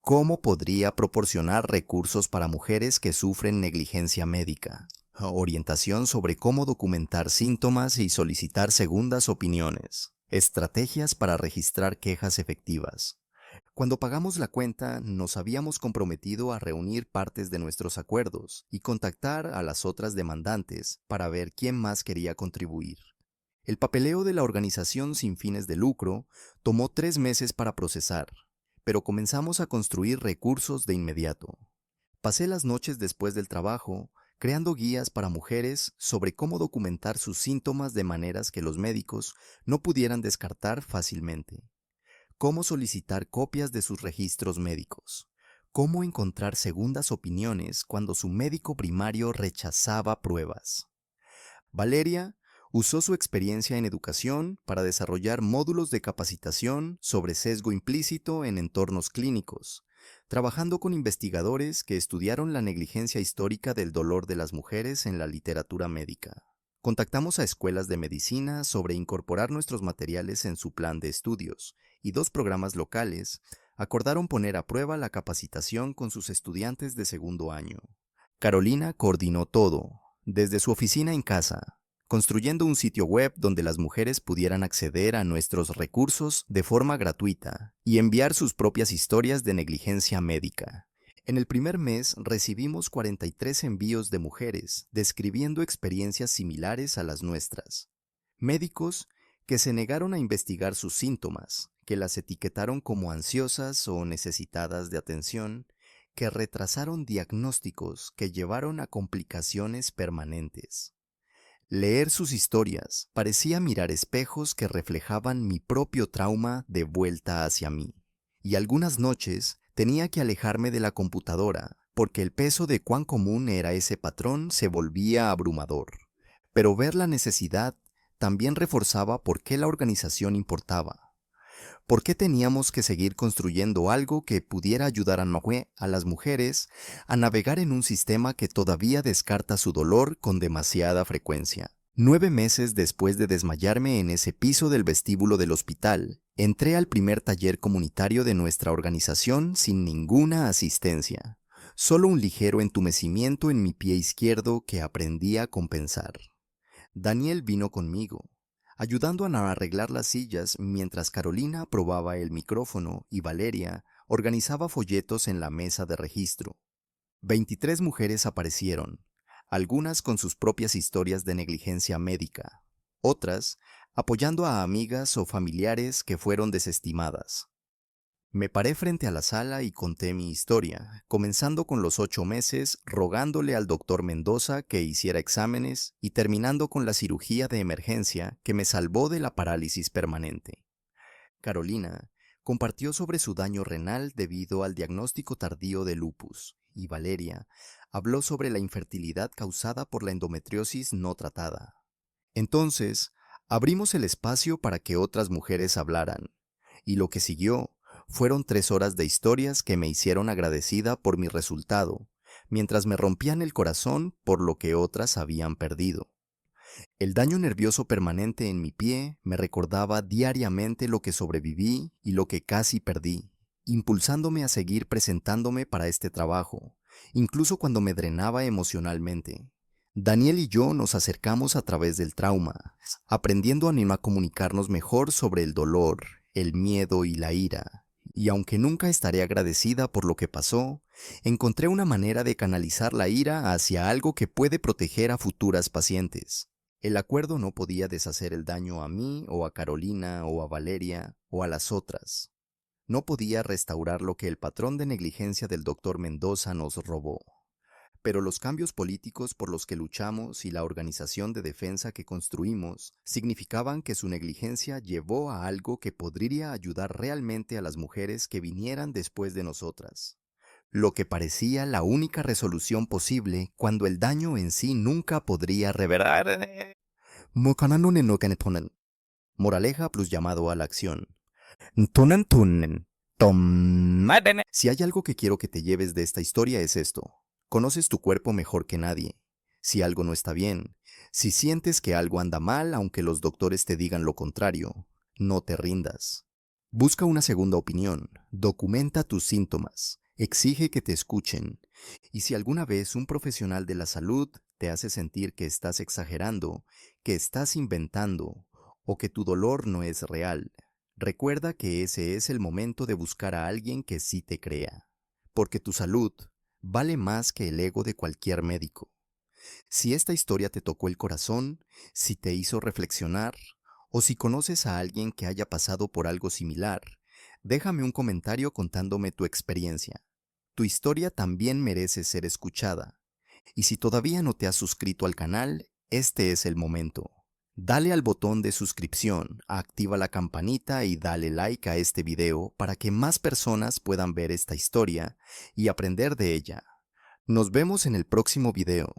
¿Cómo podría proporcionar recursos para mujeres que sufren negligencia médica? Orientación sobre cómo documentar síntomas y solicitar segundas opiniones. Estrategias para registrar quejas efectivas. Cuando pagamos la cuenta, nos habíamos comprometido a reunir partes de nuestros acuerdos y contactar a las otras demandantes para ver quién más quería contribuir. El papeleo de la organización sin fines de lucro tomó 3 meses para procesar, pero comenzamos a construir recursos de inmediato. Pasé las noches después del trabajo creando guías para mujeres sobre cómo documentar sus síntomas de maneras que los médicos no pudieran descartar fácilmente, cómo solicitar copias de sus registros médicos, cómo encontrar segundas opiniones cuando su médico primario rechazaba pruebas. Valeria usó su experiencia en educación para desarrollar módulos de capacitación sobre sesgo implícito en entornos clínicos, trabajando con investigadores que estudiaron la negligencia histórica del dolor de las mujeres en la literatura médica. Contactamos a escuelas de medicina sobre incorporar nuestros materiales en su plan de estudios, y 2 programas locales acordaron poner a prueba la capacitación con sus estudiantes de segundo año. Carolina coordinó todo, desde su oficina en casa, construyendo un sitio web donde las mujeres pudieran acceder a nuestros recursos de forma gratuita y enviar sus propias historias de negligencia médica. En el primer mes recibimos 43 envíos de mujeres describiendo experiencias similares a las nuestras. Médicos que se negaron a investigar sus síntomas, que las etiquetaron como ansiosas o necesitadas de atención, que retrasaron diagnósticos que llevaron a complicaciones permanentes. Leer sus historias parecía mirar espejos que reflejaban mi propio trauma de vuelta hacia mí. Y algunas noches tenía que alejarme de la computadora, porque el peso de cuán común era ese patrón se volvía abrumador. Pero ver la necesidad también reforzaba por qué la organización importaba. ¿Por qué teníamos que seguir construyendo algo que pudiera ayudar a las mujeres a navegar en un sistema que todavía descarta su dolor con demasiada frecuencia? 9 meses después de desmayarme en ese piso del vestíbulo del hospital, entré al primer taller comunitario de nuestra organización sin ninguna asistencia, solo un ligero entumecimiento en mi pie izquierdo que aprendí a compensar. Daniel vino conmigo, ayudando a arreglar las sillas mientras Carolina probaba el micrófono y Valeria organizaba folletos en la mesa de registro. 23 mujeres aparecieron, algunas con sus propias historias de negligencia médica, otras apoyando a amigas o familiares que fueron desestimadas. Me paré frente a la sala y conté mi historia, comenzando con los 8 meses rogándole al doctor Mendoza que hiciera exámenes y terminando con la cirugía de emergencia que me salvó de la parálisis permanente. Carolina compartió sobre su daño renal debido al diagnóstico tardío de lupus, y Valeria habló sobre la infertilidad causada por la endometriosis no tratada. Entonces, abrimos el espacio para que otras mujeres hablaran, y lo que siguió Fueron 3 horas de historias que me hicieron agradecida por mi resultado, mientras me rompían el corazón por lo que otras habían perdido. El daño nervioso permanente en mi pie me recordaba diariamente lo que sobreviví y lo que casi perdí, impulsándome a seguir presentándome para este trabajo, incluso cuando me drenaba emocionalmente. Daniel y yo nos acercamos a través del trauma, aprendiendo a comunicarnos mejor sobre el dolor, el miedo y la ira. Y aunque nunca estaré agradecida por lo que pasó, encontré una manera de canalizar la ira hacia algo que puede proteger a futuras pacientes. El acuerdo no podía deshacer el daño a mí o a Carolina o a Valeria o a las otras. No podía restaurar lo que el patrón de negligencia del doctor Mendoza nos robó. Pero los cambios políticos por los que luchamos y la organización de defensa que construimos significaban que su negligencia llevó a algo que podría ayudar realmente a las mujeres que vinieran después de nosotras. Lo que parecía la única resolución posible cuando el daño en sí nunca podría reverar. Moraleja plus llamado a la acción. Si hay algo que quiero que te lleves de esta historia es esto. Conoces tu cuerpo mejor que nadie. Si algo no está bien, si sientes que algo anda mal aunque los doctores te digan lo contrario, no te rindas. Busca una segunda opinión, documenta tus síntomas, exige que te escuchen. Y si alguna vez un profesional de la salud te hace sentir que estás exagerando, que estás inventando o que tu dolor no es real, recuerda que ese es el momento de buscar a alguien que sí te crea. Porque tu salud vale más que el ego de cualquier médico. Si esta historia te tocó el corazón, si te hizo reflexionar, o si conoces a alguien que haya pasado por algo similar, déjame un comentario contándome tu experiencia. Tu historia también merece ser escuchada. Y si todavía no te has suscrito al canal, este es el momento. Dale al botón de suscripción, activa la campanita y dale like a este video para que más personas puedan ver esta historia y aprender de ella. Nos vemos en el próximo video.